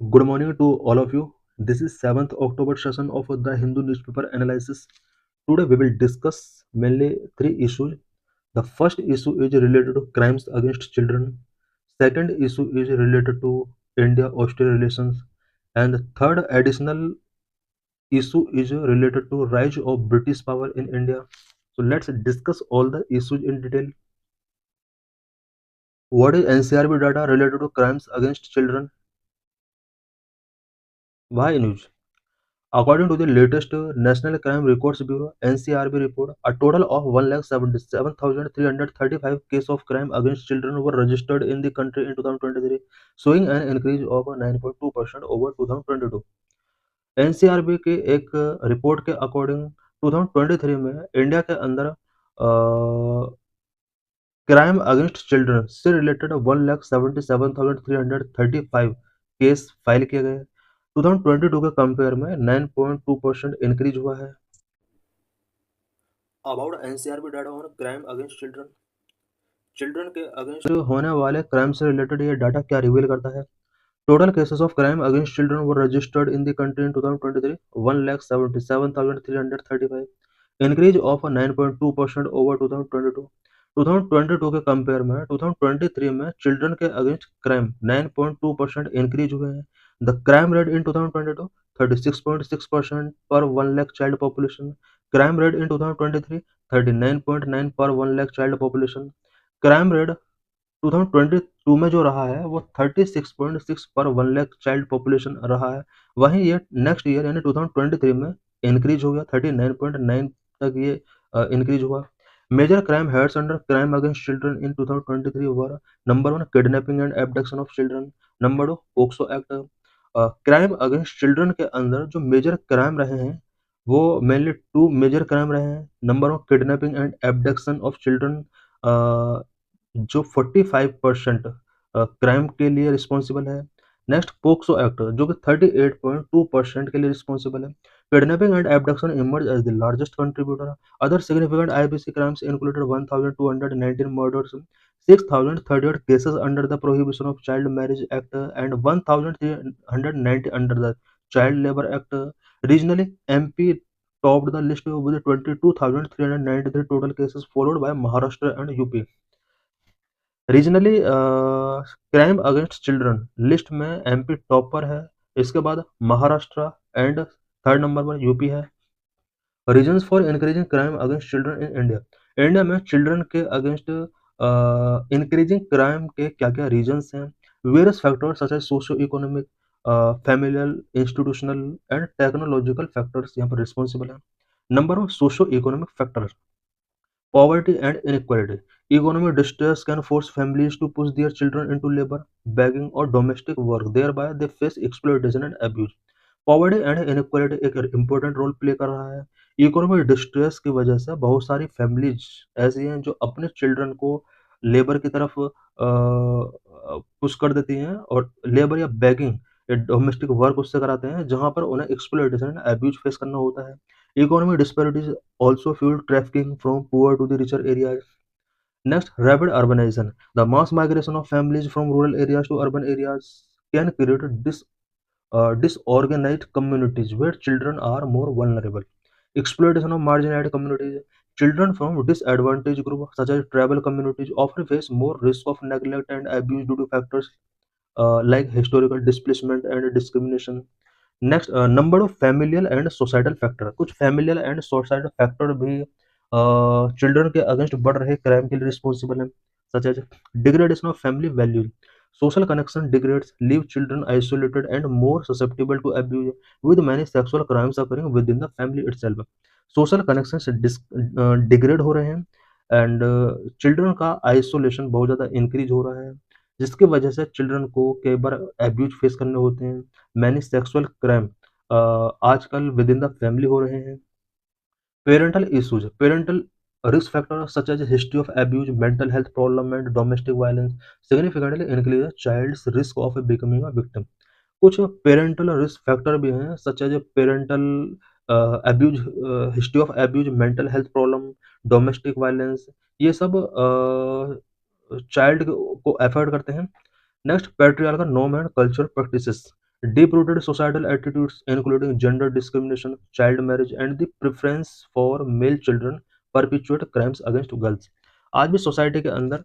Good morning to all of you. This is 7th October session of the Hindu newspaper analysis. Today we will discuss mainly three issues. The first issue is related to crimes against children. Second issue is related to India-Australia relations. And the third additional issue is related to rise of British power in India. So let's discuss all the issues in detail. What is NCRB data related to crimes against children? Why news? According to the latest National Crime Records Bureau (NCRB) report, a total of 177,335 cases of crime against children were registered in the country in 2023, showing an increase of 9.2% over 2022. NCRB के एक report के according 2023 में India के अंदर crime against children से related 1,77,335 case file किए गए। 2022 के कंपेयर में 9.2% इंक्रीज हुआ है। About NCRB data on crime against children. Children के अगेंस्ट होने वाले क्राइम से रिलेटेड ये डाटा क्या रिवील करता है? Total cases of crime against children were registered in the country in 2023 1,77,335, increase of 9.2% over 2022। 2022 के कंपेयर में 2023 में चिल्ड्रन के अगेंस्ट क्राइम 9.2% इंक्रीज हुए हैं। द क्राइम रेट इन 2022 36.6% पर 1 lakh child population. Crime rate in 2023 39.9 पर 1 lakh child population. Crime rate 2022 में जो रहा है वो 36.6 पर 1 लाख चाइल्ड पॉपुलेशन रहा है। वहीं ये नेक्स्ट ईयर यानी 2023 में इंक्रीज हो गया 39.9 तक ये इंक्रीज हुआ। Major crime heads under crime against children in 2023 were number 1 kidnapping and abduction of children, number 2 POCSO act. Crime against children के अंदर जो मेजर क्राइम रहे हैं वो मेनली टू मेजर क्राइम रहे हैं। Number 1 kidnapping and abduction of children जो 45% crime के लिए रिस्पॉन्सिबल है। नेक्स्ट पोक्सो एक्ट जो कि 38.2% के लिए रिस्पॉन्सिबल है। Kidnapping and abduction emerge as the largest contributor. Other significant IPC crimes included 1219 murders, 6038 cases under the Prohibition of Child Marriage Act and 1390 under the Child Labor Act. Regionally, MP topped the list with 22,393 total cases, followed by Maharashtra and UP। Regionally crime against children list में MP top पर है, इसके बाद Maharashtra and third number पर UP है। Reasons for increasing crime against children in India. India में children के against increasing crime के क्या क्या रीजंस हैं? Various factors such as socio economic, familial, institutional and technological factors यहाँ पर रिस्पॉन्सिबल है। Number one, socio economic factor. Poverty and inequality. Economic distress can force families to push their children into labor, begging, or domestic work. Thereby, they face exploitation and abuse. Poverty and inequality एक important role play कर रहा है। Economic distress की वजह से बहुत सारी families ऐसी हैं जो अपने चिल्ड्रन को लेबर की तरफ पुश कर देती हैं और लेबर या बैगिंग या डोमेस्टिक वर्क उससे कराते हैं जहां पर उन्हें एक्सप्लॉइटेशन एंड अब्यूज फेस करना होता है। Economic disparities also fuel trafficking from poor to the richer areas. Next, rapid urbanization. The mass migration of families from rural areas to urban areas can create disorganized communities where children are more vulnerable. Exploitation of marginalized communities. Children from disadvantaged groups such as tribal communities often face more risk of neglect and abuse due to factors like historical displacement and discrimination. Next number of familial and societal factor. कुछ familial and societal factor भी children के against बढ़ रहे crime के लिए responsible है, such as degradation of family values. Social connection degrades, leave children isolated and more susceptible to abuse with many sexual crimes occurring within the family itself. Social connection से degrade हो रहे हैं and children का isolation बहुत ज़्यादा increase हो रहा है जिसकी वजह से चिल्ड्रन को कई बार अब्यूज फेस करने होते हैं। मैनी सेक्सुअल क्राइम आजकल विद इन द फैमिली हो रहे हैं। Parental issues, parental risk factor such as history of abuse, mental health problem and domestic violence significantly increase the child's risk of becoming a victim. कुछ parental risk factor भी हैं such as parental abuse, history of abuse, mental health problem, domestic violence, ये सब child को affect करते हैं। Next, patriarchal norm and cultural practices. Deep rooted societal attitudes, including gender discrimination, child marriage, and the preference for male children, perpetuate crimes against girls. आज भी society के अंदर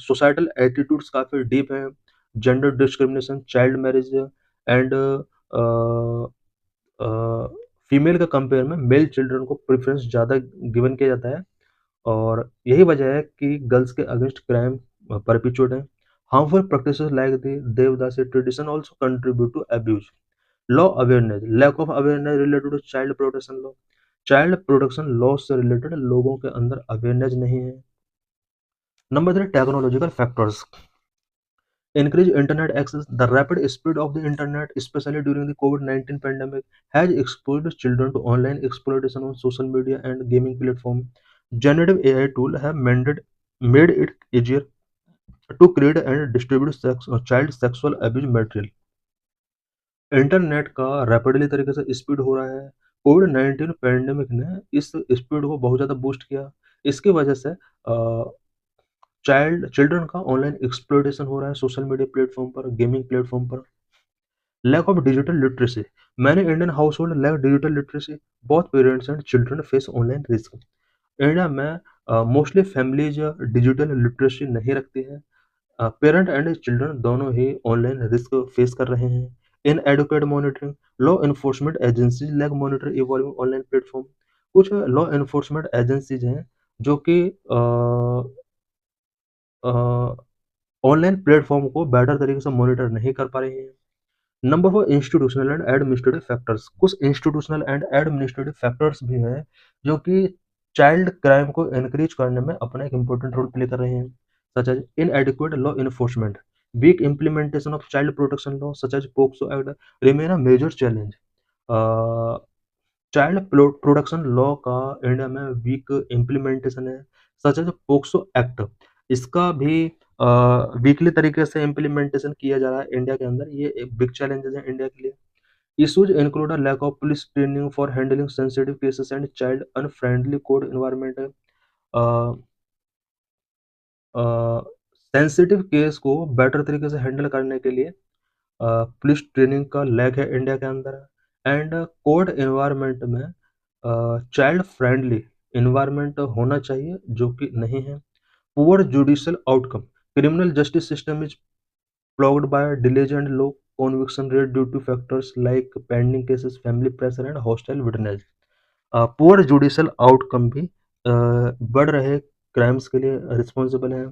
societal attitudes काफ़ी डीप हैं. Gender discrimination, child marriage and female के compare में mail children को preference ज़्यादा गिवन किया जाता है, और यही वजह है कि गर्ल्स के अगेंस्ट क्राइम परपिचुएट है. Harmful practices like the devadasi tradition also contribute to abuse. Law awareness, lack of awareness related to child protection law. Child protection law से रिलेटेड लोगों के अंदर अवेयरनेस नहीं है. Number 3, technological factors. Increased internet access, the rapid speed of the internet, especially during the COVID-19 pandemic, has exposed children to online exploitation on social media and gaming platforms. Generative AI tools have made it easier to create and distribute child sexual abuse material. Internet का rapidly तरीके से speed हो रहा है. कोविड-19 pandemic ने इस speed को बहुत ज़्यादा बूस्ट किया. इसकी वजह से चिल्ड्रन का ऑनलाइन एक्सप्लॉइटेशन हो रहा है सोशल मीडिया प्लेटफॉर्म पर, गेमिंग प्लेटफॉर्म पर. Lack of digital literacy, many Indian household lack digital literacy. Both parents and children face online risk. India में मोस्टली फैमिलीज डिजिटल लिटरेसी नहीं रखती है. पेरेंट एंड चिल्ड्रन दोनों ही online risk face कर रहे हैं. Inadequate monitoring, law enforcement agencies lack monitor evolving online platform. कुछ law enforcement agencies हैं जो कि ऑनलाइन प्लेटफॉर्म को बेटर तरीके से मॉनिटर नहीं कर पा रही हैं. Number 4, institutional and administrative factors. कुछ इंस्टीट्यूशनल एंड एडमिनिस्ट्रेटिव फैक्टर्स भी हैं जो कि चाइल्ड क्राइम को एनकरेज करने में अपना एक इम्पोर्टेंट रोल प्ले कर रहे हैं, such as inadequate law enforcement, weak implementation of child protection law such as POCSO act remain a major challenge. Child protection law का इंडिया में वीक इम्प्लीमेंटेशन है, सच एज पोक्सो एक्ट. इसका भी weekly तरीके से इम्प्लीमेंटेशन किया जा रहा है इंडिया के अंदर. ये एक बिग चैलेंजेस है इंडिया के लिए. Issues include a lack of police training for handling sensitive cases and child unfriendly court environment. Sensitive case को बेटर तरीके से हैंडल करने के लिए पुलिस ट्रेनिंग का लैक है इंडिया के अंदर. एंड कोड एनवायरनमेंट में चाइल्ड फ्रेंडली एनवायरनमेंट होना चाहिए जो कि नहीं है. Poor judicial outcome, criminal justice system is plagued by delays and low conviction rate due to factors like pending cases, family pressure and hostile witness. Poor judicial outcome भी बढ़ रहे crimes के लिए रिस्पॉन्सिबल है,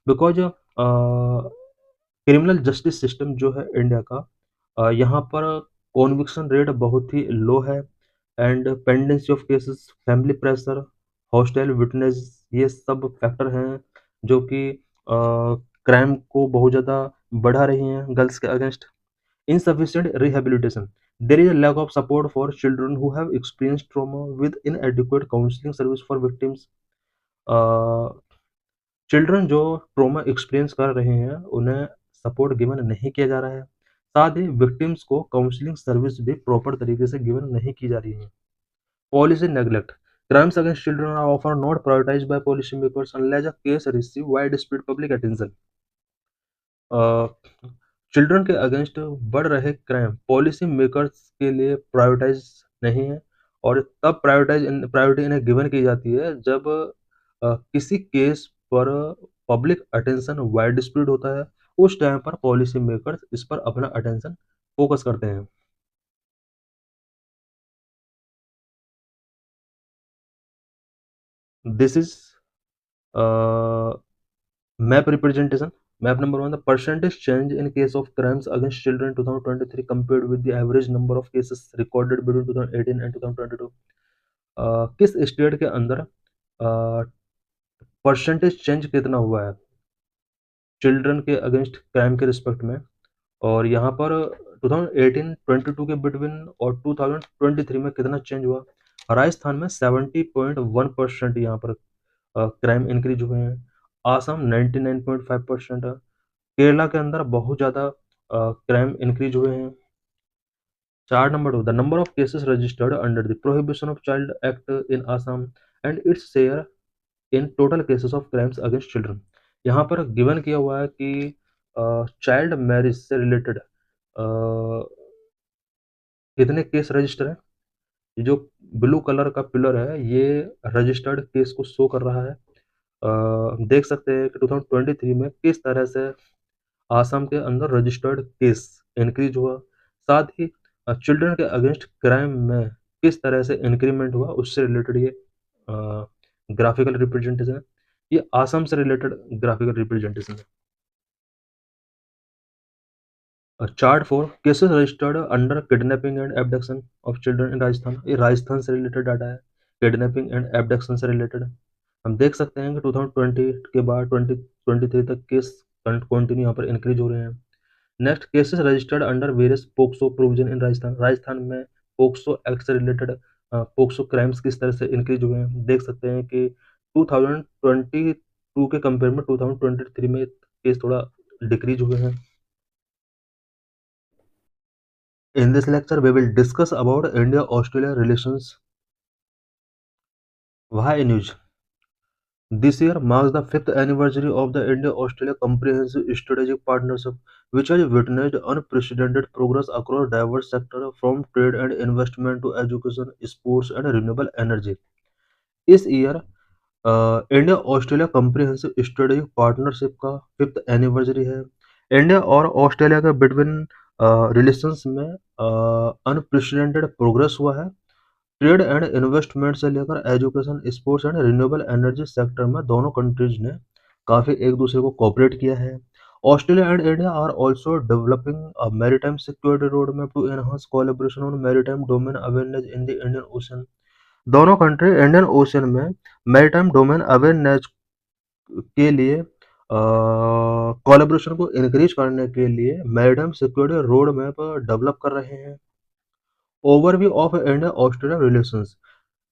बिकॉज क्रिमिनल जस्टिस सिस्टम जो है India का, यहाँ पर कॉन्विक्शन रेट बहुत ही लो है. And pendency of cases, family pressure, hostile witness, ये सब फैक्टर हैं जो कि क्राइम को बहुत ज़्यादा बढ़ा रही हैं गर्ल्स के against. insufficient rehabilitation, there is a lack of support for children who have experienced trauma with inadequate counseling service for victims. Children जो ट्रॉमा एक्सपीरियंस कर रहे हैं उन्हें सपोर्ट गिवन नहीं किया जा रहा है. साथ ही विक्टिम्स को काउंसलिंग सर्विस भी प्रॉपर तरीके से गिवन नहीं की जा रही है. Policy neglect, crimes against children are often not prioritized by policymakers unless a case receive widespread public attention. Children के अगेंस्ट बढ़ रहे क्राइम पॉलिसी मेकर्स के लिए प्रायोरिटाइज नहीं है, और तब प्रायोरिटी इन्हें गिवन की जाती है जब किसी केस पर पब्लिक अटेंशन वाइड स्प्रेड होता है. उस टाइम पर पॉलिसी मेकर्स इस पर अपना अटेंशन फोकस करते हैं. This is map representation. Map number 1, the percentage change in case of crimes against children 2023 compared with the average number of cases recorded between 2018 and 2022. किस स्टेट के अंदर percentage change कितना हुआ है चिल्ड्रन के against crime के respect में, और यहाँ पर 2018-22 के बिटवीन और 2023 में कितना चेंज हुआ. राजस्थान में 70.1% यहाँ पर क्राइम इंक्रीज हुए हैं. आसाम 99.5%. केरला के अंदर बहुत ज़्यादा क्राइम इंक्रीज हुए हैं. Chart number 2, the number of cases registered under the prohibition of child act in Assam and its share in total cases of crimes against children. यहाँ पर गिवन किया हुआ है कि चाइल्ड मैरिज से रिलेटेड अ, कितने केस रजिस्टर हैं? ये जो ब्लू कलर का पिलर है, ये रजिस्टर्ड केस को शो कर रहा है। देख सकते हैं कि 2023 में किस तरह से आसाम के अंदर रजिस्टर्ड केस इंक्रीज हुआ, साथ ही चिल्ड्रन के अगेंस्ट क्राइम में किस तरह से इंक्रीमेंट हुआ, उससे रिलेटेड ये ग्राफिकल रिप्रेजेंटेशन है। ये आसाम से रिलेटेड ग्राफिकल रिप्रेजेंटेशन है। Chart for cases registered under kidnapping and abduction of children in Rajasthan. ये राजस्थान से रिलेटेड डाटा है, किडनैपिंग एंड एब्डक्शन से रिलेटेड। हम देख सकते हैं कि 2020 के बाद 2023 तक केस कंटिन्यू यहाँ पर इंक्रीज हो रहे हैं। Next, cases registered under various POCSO provision in Rajasthan. Rajasthan में पोक्सो एक्ट से रिलेटेड पोक्सो क्राइम्स किस तरह से इंक्रीज हुए हैं, देख सकते हैं कि 2022 के कंपेयर में 2023 में केस थोड़ा डिक्रीज हुए हैं। In this lecture, we will discuss about India-Australia relations. Why news? This year marks the fifth anniversary of the India-Australia Comprehensive Strategic Partnership, which has witnessed unprecedented progress across diverse sectors from trade and investment to education, sports, and renewable energy. इस year India Australia comprehensive strategic partnership का fifth anniversary है। India और Australia के between relations में unprecedented progress हुआ है। Trade and investment से लेकर education, sports and renewable energy sector में दोनों कंट्रीज ने काफ़ी एक दूसरे को कोऑपरेट किया है। Australia and India are also developing a maritime security road map to enhance collaboration on maritime domain awareness in the Indian Ocean. दोनों कंट्री इंडियन ओशन में मैरीटाइम डोमेन अवेयरनेस के लिए कोलैबोरेशन को इंक्रीज करने के लिए maritime security road map develop कर रहे हैं। Overview of India Australia relations.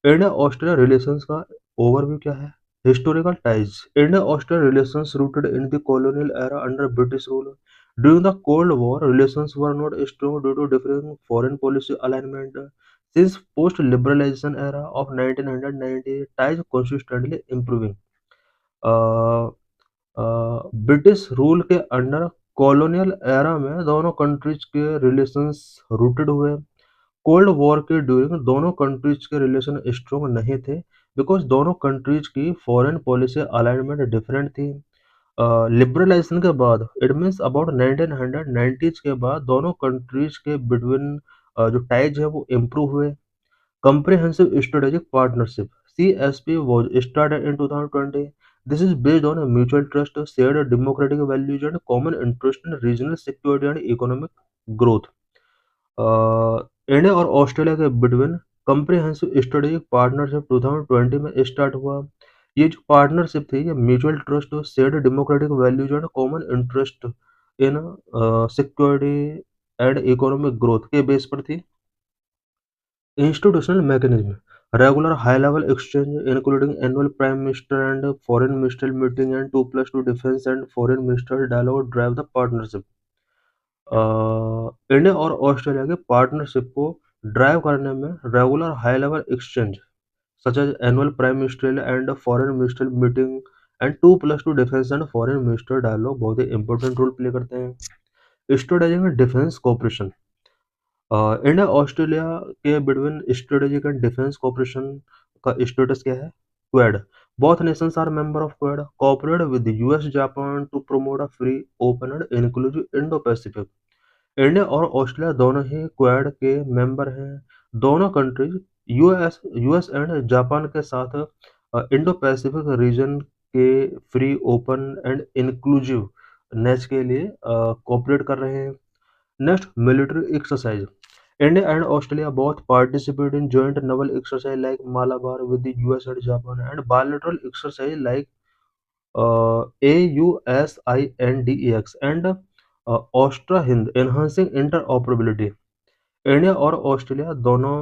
India Australia relations का ओवरव्यू क्या है? Historical ties. India Australia relations rooted in the colonial era under British rule. During the cold war relations were not strong due to differing foreign policy alignment. Since post liberalisation era of 1990 ties consistently improving। British rule के under colonial era में दोनों countries के relations rooted हुए। Cold war के during दोनों countries के relation strong नहीं थे, बिकॉज दोनों कंट्रीज की फॉरेन पॉलिसी अलाइनमेंट डिफरेंट थी। लिबरलाइजेशन के बाद, इट मीन्स अबाउट 1990s के बाद, दोनों कंट्रीज के बिटवीन जो टाइज है वो इम्प्रूव हुए। Comprehensive Strategic Partnership (CSP) was started in 2020. This is based on a mutual trust, shared democratic values, and common interest in regional security and economic growth. India और Australia के between comprehensive strategic partnership 2020 में start हुआ। ये जो partnership थी, ये mutual trust, shared democratic values and common interest in security and economic growth के base पर थी। Institutional mechanism: regular high-level exchange, including annual Prime Minister and Foreign Minister meeting and 2+2 defense and foreign minister dialogue drive the partnership। India और Australia के partnership को drive करने में regular high level exchange such as annual prime minister and foreign minister meeting and 2+2 defence and foreign minister dialogue बहुत ही important role play करते हैं। Strategic and defence cooperation. India Australia के between strategic and defence cooperation का status क्या है? Quad. Both nations are member of Quad, cooperate with US Japan to promote a free, open and inclusive Indo Pacific. India और Australia दोनों ही quad के member हैं। दोनों countries US US and Japan के साथ इंडो पैसिफिक रीजन के free, open and inclusive नेच के लिए कोऑपरेट कर रहे हैं। Next, military exercise. India and Australia both participate in joint naval exercise like Malabar with the US and Japan, and bilateral exercise like AUSINDEX and Austra Hind, enhancing interoperability। India और Australia दोनों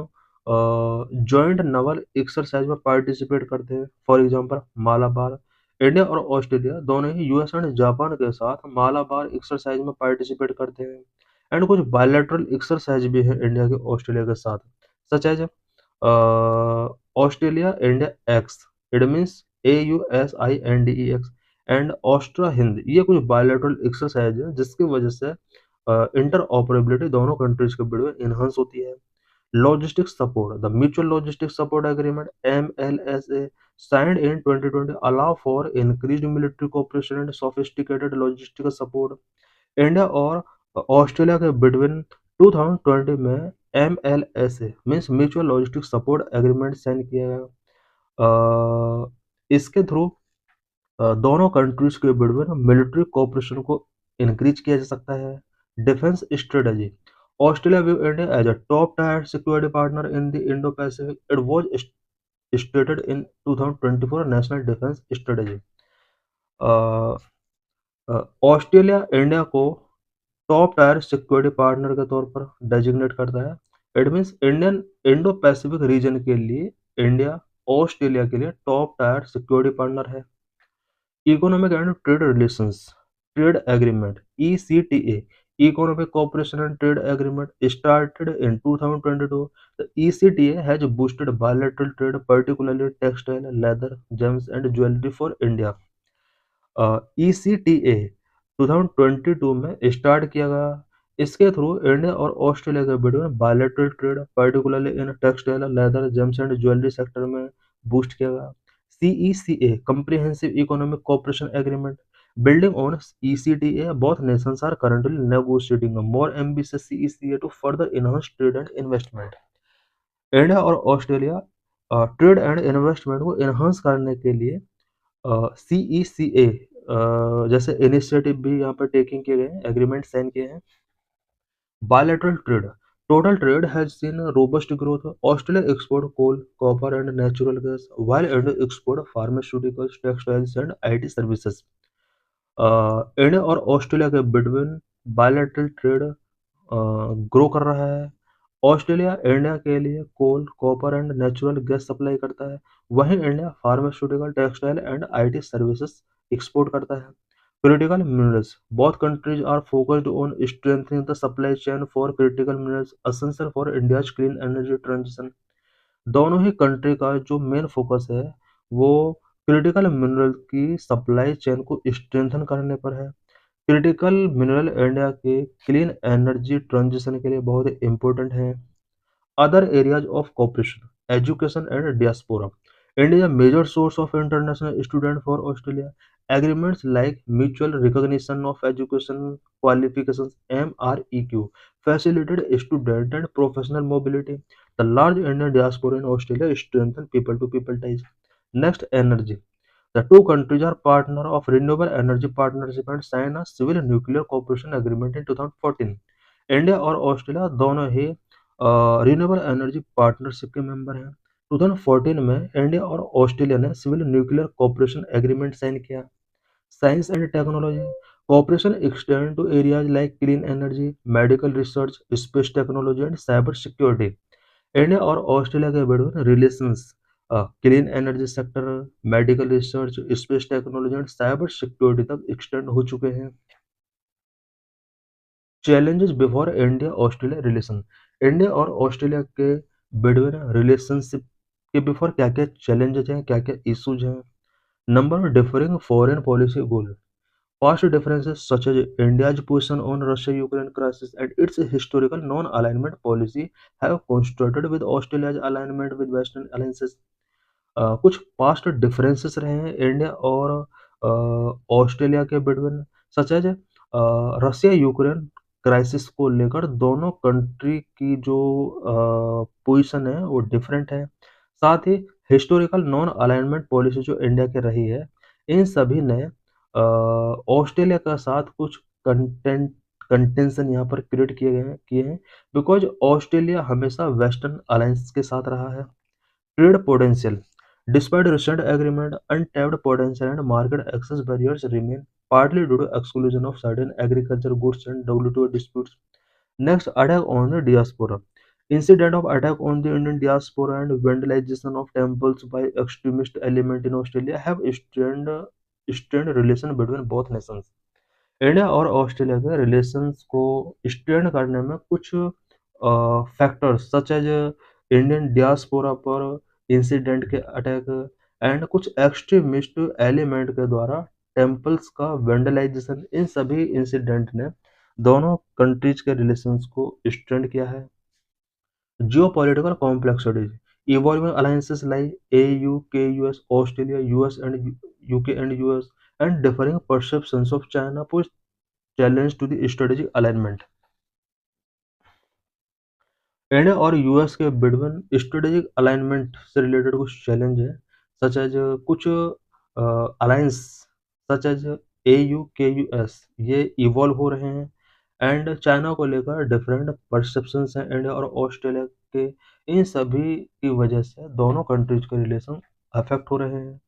joint Naval exercise में participate करते हैं। For example Malabar. India और Australia दोनों ही US and Japan के साथ Malabar exercise में पार्टिसिपेट करते हैं। एंड कुछ बायलैटरल एक्सरसाइज भी है इंडिया के ऑस्ट्रेलिया के साथ, such as Australia India ex, it means AUSINDEX and Austra Hind. ये कुछ बायलैटरल एक्सरसाइज है जिसकी वजह से इंटर ऑपरेबिलिटी दोनों कंट्रीज के बीच में इन्हांस होती है। Logistic support, the mutual logistic support agreement MLSA signed in 2020 allow for increased military cooperation and sophisticated logistical support। India और ऑस्ट्रेलिया के बिटवीन 2020 में MLSA means mutual logistic support agreement sign किया गया। इसके थ्रू दोनों countries के between military cooperation को increase किया जा सकता है। Defence strategy, Australia view India as a top tier security partner in the Indo Pacific. It was stated in 2024 national defence strategy. Australia India को टॉप टायर सिक्योरिटी पार्टनर के तौर पर designate करता है। It means Indian Indo Pacific region के लिए India Australia के लिए टॉप टायर सिक्योरिटी पार्टनर है। Economic and trade relations, trade agreement ECTA, Economic Cooperation and Trade Agreement started in 2022. The ECTA has boosted bilateral trade, particularly textile, leather, gems, and jewelry for India. ECTA 2022 में start किया गया। इसके through India और Australia के बीच में bilateral trade particularly in textile, leather, James and jewellery sector में boost किया गया। CECA Comprehensive Economic Cooperation Agreement, building on ECTA, both nations are currently negotiating a more ambitious CECA to further enhance trade and investment। India और Australia trade and investment को enhance करने के लिए CECA जैसे initiative भी यहाँ पर taking किए गए हैं, एग्रीमेंट साइन किए हैं। Bilateral trade, total trade has seen robust growth. Australia export coal, copper and natural gas, while India export pharmaceuticals, textiles and IT services. India और ऑस्ट्रेलिया के बिटवीन बायलैटरल ट्रेड ग्रो कर रहा है। Australia India के लिए coal, copper and natural gas supply करता है, वहीं India pharmaceutical, textile and IT services export करता है। Critical minerals, both countries are focused on strengthening the supply chain for critical minerals essential for India's clean energy transition. दोनों ही country का जो main focus है वो क्रिटिकल मिनरल की supply chain को strengthen करने पर है। क्रिटिकल मिनरल इंडिया के क्लीन एनर्जी ट्रांजिशन के लिए बहुत इंपॉर्टेंट है। Other areas of cooperation, education and diaspora. India is a major source of international students for Australia. Agreements like mutual recognition of education qualifications (MREQ) facilitate student and professional mobility. The large Indian diaspora in Australia strengthen people-to-people ties. Next, energy. The two countries are partner of renewable energy partnership and sign a civil nuclear cooperation agreement in 2014. India और Australia दोनों ही renewable energy partnership के member हैं। 2014 में India और Australia ने civil nuclear cooperation agreement sign किया। Science and technology, cooperation extend to areas like clean energy, medical research, space technology and cyber security. India और ऑस्ट्रेलिया के बीच relations clean energy sector, medical research, space technology and cyber security तक extend हो चुके हैं। Challenges before India Australia relation, India और Australia के between relationship के बिफोर क्या क्या चैलेंजेस हैं, क्या क्या इश्यूज हैं। Number, differing foreign policy goal, past differences such as India's position on Russia-Ukraine crisis and its historical non-alignment policy have contrasted with Australia's alignment with Western alliances। कुछ past differences रहे हैं India और Australia के between, such as Russia Ukraine crisis को लेकर दोनों country की जो पोजीशन है वो डिफरेंट है। साथ ही हिस्टोरिकल नॉन अलाइनमेंट पॉलिसी जो इंडिया की रही है, इन सभी ने ऑस्ट्रेलिया का साथ कुछ कंटेंशन यहाँ पर क्रिएट किए हैं बिकॉज ऑस्ट्रेलिया हमेशा वेस्टर्न अलायंस के साथ रहा है। Trade potential, despite recent agreement, untapped potential and market access barriers remain, partly due to exclusion of certain agriculture goods and WTO disputes। Next, attack on the diaspora. Incident of attack on the Indian diaspora and vandalization of temples by extremist element in Australia have strained relation between both nations। India और Australia के relations को strain करने में कुछ factors such as Indian diaspora पर incident के attack and कुछ extremist element के द्वारा टेम्पल्स का वेंडलाइजेशन, इन सभी इंसिडेंट ने दोनों कंट्रीज के रिलेशंस को स्ट्रेंथ किया है। Geopolitical complexities, evolving alliances like AU, KUS, Australia, US and UK and US, and differing perceptions of China pose challenge to the strategic alignment। India और यूएस के बिटवीन स्ट्रेटेजिक अलाइनमेंट से related कुछ challenge है, such as कुछ alliance such as AU, KUS ये evolve हो रहे हैं, एंड चाइना को लेकर डिफरेंट परसेप्शंस हैं इंडिया और ऑस्ट्रेलिया के। इन सभी की वजह से दोनों कंट्रीज के रिलेशन अफेक्ट हो रहे हैं।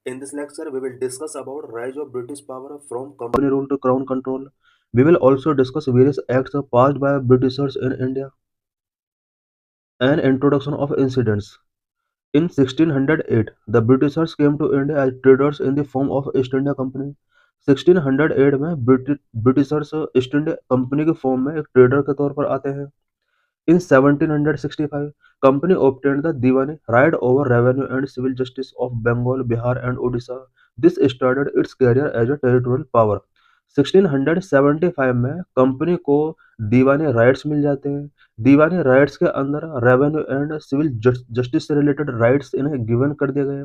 In this lecture, we will discuss about rise of British power from company rule to crown control. We will also discuss various acts passed by Britishers in India and introduction of incidents. In 1608, the Britishers came to India as traders in the form of East India Company. 1608 में Britishers east India Company के form में एक trader के तौर पर आते हैं। In 1765, company obtained the Diwani right over revenue and civil justice of Bengal, Bihar and Odisha. This started its career as a territorial power. 1675 में कंपनी को दीवानी राइट्स मिल जाते हैं। दीवानी राइट्स के अंदर रेवेन्यू एंड सिविल जस्टिस से related rights इन्हें given कर दिए गए।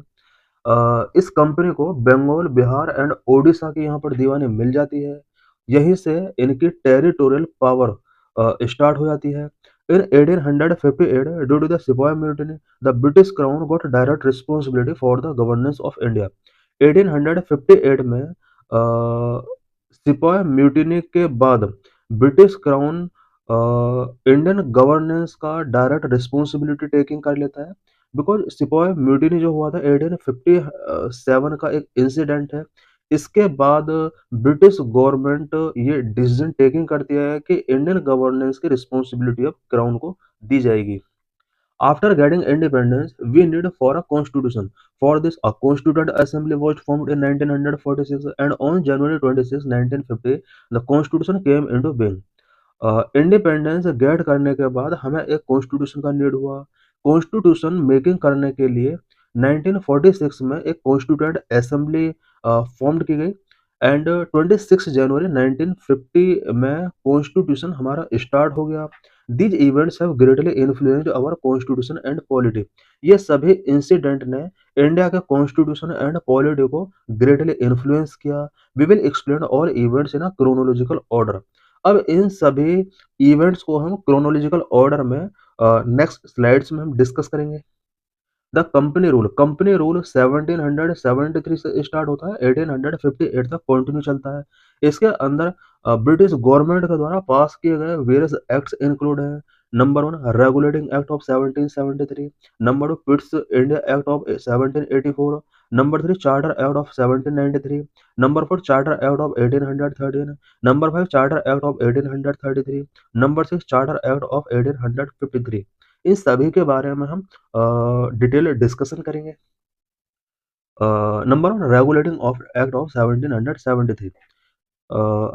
इस कंपनी को बंगाल, बिहार एंड ओडिशा की यहाँ पर दीवानी मिल जाती है। यहीं से इनकी टेरिटोरियल पावर स्टार्ट हो जाती है। In 1858, due to the Sepoy Mutiny, the British Crown got direct responsibility for the governance of India. 1858 में सिपॉय म्यूटिनी के बाद ब्रिटिश क्राउन इंडियन गवर्नेंस का डायरेक्ट रिस्पॉन्सिबिलिटी टेकिंग कर लेता है। बिकॉज सिपॉय म्यूटिनी जो हुआ था 1857 का एक इंसिडेंट है। इसके बाद ब्रिटिश गवर्नमेंट ये डिसीजन टेकिंग करती है कि इंडियन गवर्नेंस की रिस्पॉन्सिबिलिटी अब क्राउन को दी जाएगी। After getting independence, we need for a constitution. For this, a constituent assembly was formed in 1946, and on January 26, 1950, the constitution came into being. Independence get करने के बाद हमें एक कॉन्स्टिट्यूशन का नीड हुआ। कॉन्स्टिट्यूशन मेकिंग करने के लिए 1946 में एक कॉन्स्टिट्यूएंट असेंबली फॉर्म की गई, एंड 26 जनवरी 1950 में कॉन्स्टिट्यूशन हमारा स्टार्ट हो गया। These events have greatly influenced our constitution and polity. ये सभी इंसिडेंट ने इंडिया के कॉन्स्टिट्यूशन एंड पॉलिटी को ग्रेटली इन्फ्लुएंस किया। We will explain all events in a chronological order. अब इन सभी इवेंट्स को हम क्रोनोलॉजिकल ऑर्डर में नेक्स्ट स्लाइड्स में हम डिस्कस करेंगे। द कंपनी रूल 1773 से स्टार्ट होता है, 1858 तक कंटिन्यू चलता है। इसके अंदर ब्रिटिश गवर्नमेंट के द्वारा पास किए गए वेरियस एक्ट्स इंक्लूड हैं। Number 1 regulating act of 1773, number 2 Pitt's India act of 1784, number 3 charter act of 1793, number 4 charter act of 1813, number 5 charter act of 1833, number 6 charter act of 1853। इन सभी के बारे में हम डिटेल डिस्कशन करेंगे। Number 1 regulating of act of 1773।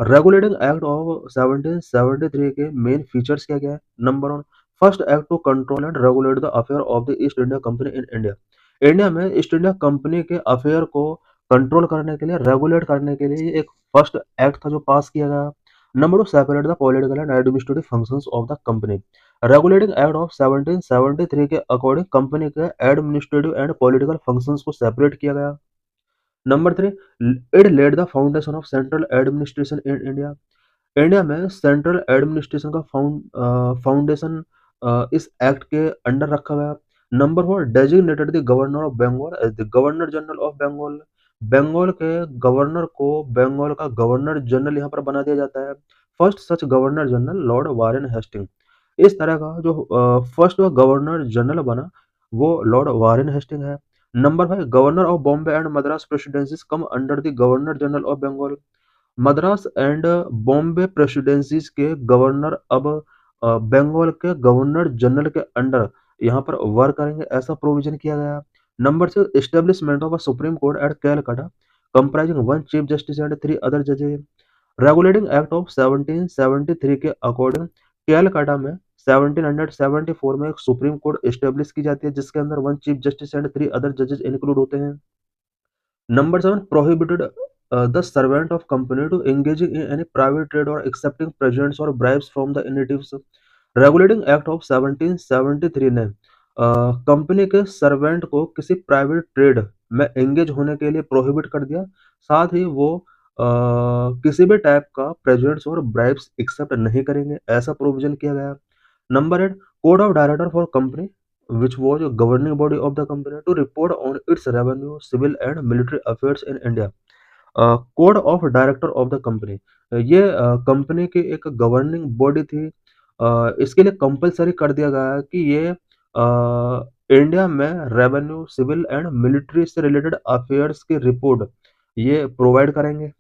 Regulating act of 1773 के main features क्या क्या है। Number 1 first act to control and regulate the affair of the East India Company in India. India में ईस्ट इंडिया कंपनी के affair को control करने के लिए, रेगुलेट करने के लिए एक फर्स्ट एक्ट था जो पास किया गया। Number 2 separate the political and administrative functions of the company. Regulating act of 1773 के अकॉर्डिंग कंपनी के एडमिनिस्ट्रेटिव एंड पॉलिटिकल फंक्शंस को सेपरेट किया गया। Number 3 it led the foundation of central administration in India. India में central administration का foundation इस act के under रखा गया। Number 4 designated the governor of Bengal as the governor general of Bengal. Bengal के गवर्नर को बंगाल का गवर्नर जनरल यहाँ पर बना दिया जाता है। First such governor general Lord Warren Hasting. इस तरह का जो फर्स्ट गवर्नर जनरल बना वो लॉर्ड वारेन हेस्टिंग है। Number 5 governor of Bombay and Madras presidencies come under the governor general of Bengal. Madras and Bombay presidencies के गवर्नर अब बंगाल के गवर्नर जनरल के अंडर यहाँ पर वर्क करेंगे, ऐसा प्रोविजन किया गया। Number 6 establishment of a supreme court at Calcutta comprising 1 chief justice and 3 other जजेस। रेगुलेटिंग एक्ट ऑफ 1773 के अकॉर्डिंग कैलकाटा में 1774 में एक सुप्रीम कोर्ट एस्टेब्लिश की जाती है जिसके अंदर 1 चीफ जस्टिस एंड 3 अदर जजेस इंक्लूड होते हैं। Number 7 prohibited the servant of company to engaging in any private trade or accepting presents or bribes from the natives. Regulating act of 1773 ने company के सर्वेंट को किसी प्राइवेट ट्रेड में engage होने के लिए प्रोहिबिट कर दिया। साथ ही वो किसी भी टाइप का प्रेजेंट्स और ब्राइब्स एक्सेप्ट नहीं करेंगे, ऐसा प्रोविजन किया गया। Number 8, code of director for company which was a governing body of the company to report on its revenue, civil and military affairs in India. Code of director of the company, ये company की एक governing body थी। इसके लिए compulsory कर दिया गया है कि ये इंडिया में रेवेन्यू, सिविल एंड मिलिट्री से रिलेटेड अफेयर्स की रिपोर्ट ये प्रोवाइड करेंगे।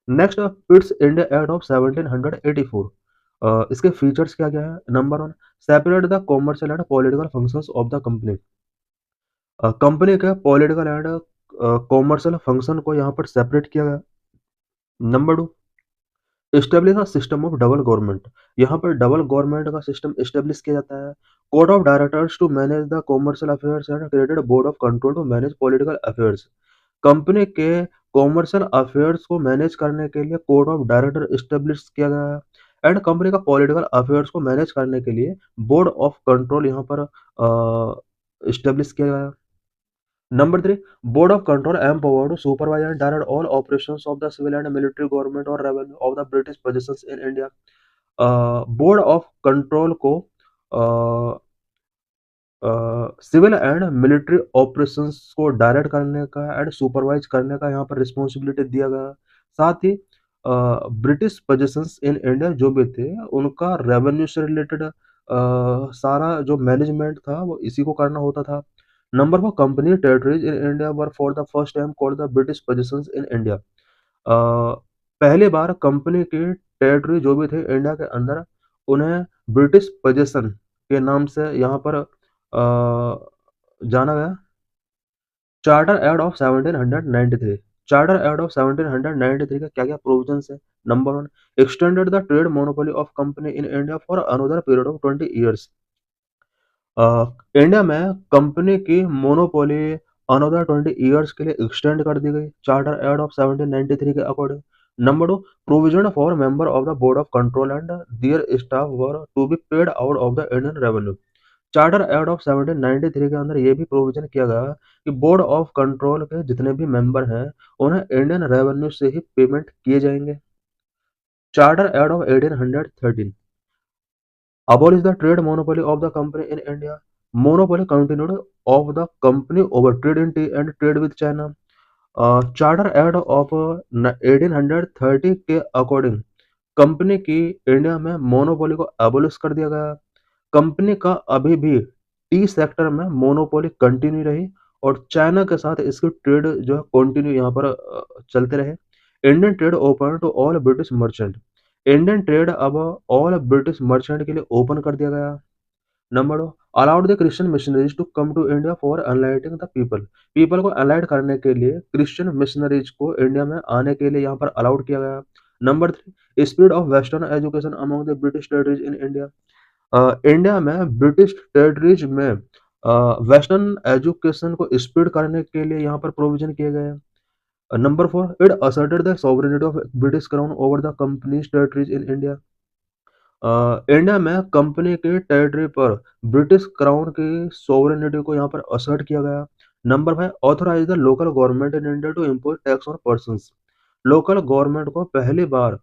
Next, Pitt's India act of 1784। इसके फीचर्स क्या क्या है? Number 1, separate the commercial and political functions of the company. Company के पॉलिटिकल एंड कॉमर्शियल फंक्शन को यहाँ पर सेपरेट किया गया। Number 2, establish a system of double government. यहाँ पर डबल गवर्नमेंट का सिस्टम एस्टेब्लिश किया जाता है। Code of directors to manage the commercial affairs and created board of control to manage political affairs. Company के कॉमर्शियल अफेयर्स को manage करने के लिए कोड ऑफ डायरेक्टर एस्टेब्लिश किया गया है एंड कंपनी का पॉलिटिकल अफेयर्स को मैनेज करने के लिए बोर्ड ऑफ कंट्रोल यहाँ पर एस्टेब्लिश किया गया है। Number 3, Board of Control empowered to supervise and direct all operations of the civil and military government or revenue of the British possessions in India. Board of control को civil and military operations को direct करने का and supervise करने का यहाँ पर responsibility दिया गया। साथ ही ब्रिटिश पोजेशंस इन इंडिया जो भी थे उनका रेवेन्यू से रिलेटेड सारा जो मैनेजमेंट था वो इसी को करना होता था। Number 4, company territories in India were for the first time called the British possessions in India. पहली बार कंपनी के टेरिटरी जो भी थे इंडिया के अंदर उन्हें ब्रिटिश पोजेशन के नाम से यहाँ पर जाना गया। Charter act of 1793। Charter act of 1793 का क्या क्या प्रोविजंस है? Number 1, extended the trade monopoly of company in India for another period of 20 years. India में कंपनी की मोनोपोली अनदर 20 ईयर्स के लिए एक्सटेंड कर दी गई चार्टर एक्ट ऑफ 1793 के according. Number 2, provision for member of the board of control and their staff were to be paid out of the Indian revenue. Charter act of 1793 के अंदर ये भी प्रोविजन किया गया कि बोर्ड ऑफ कंट्रोल के जितने भी मेंबर हैं उन्हें इंडियन रेवेन्यू से ही पेमेंट किए जाएंगे। Charter act of 1813 abolish the trade monopoly of the company in India. Monopoly continued of the company over trade in tea and trade with China. Charter act of 1830 के according company की India में monopoly को abolish कर दिया गया। Company का अभी भी टी सेक्टर में मोनोपोली कंटिन्यू रही और चाइना के साथ इसकी ट्रेड जो है कंटिन्यू यहाँ पर चलते रहे। Indian trade open to all British merchant. Indian trade अब ऑल ब्रिटिश मर्चेंट के लिए ओपन कर दिया गया। Number 2, allowed the Christian missionaries to come to India for enlightening the people. People को एनलाइट करने के लिए क्रिश्चियन मिशनरीज को इंडिया में आने के लिए यहाँ पर अलाउड किया गया। Number 3, spread of western education among the British territories in India. India में ब्रिटिश टेरिटरीज में वेस्टर्न एजुकेशन को स्प्रेड करने के लिए यहाँ पर प्रोविजन किए गए हैं। Number 4, it asserted the sovereignty of British Crown over the company's territories in India. India में कंपनी के टेरिटरी पर ब्रिटिश क्राउन की सॉवरेनिटी को यहाँ पर असर्ट किया गया। Number 5, authorise the local government in India to impose tax on persons. Local government को पहली बार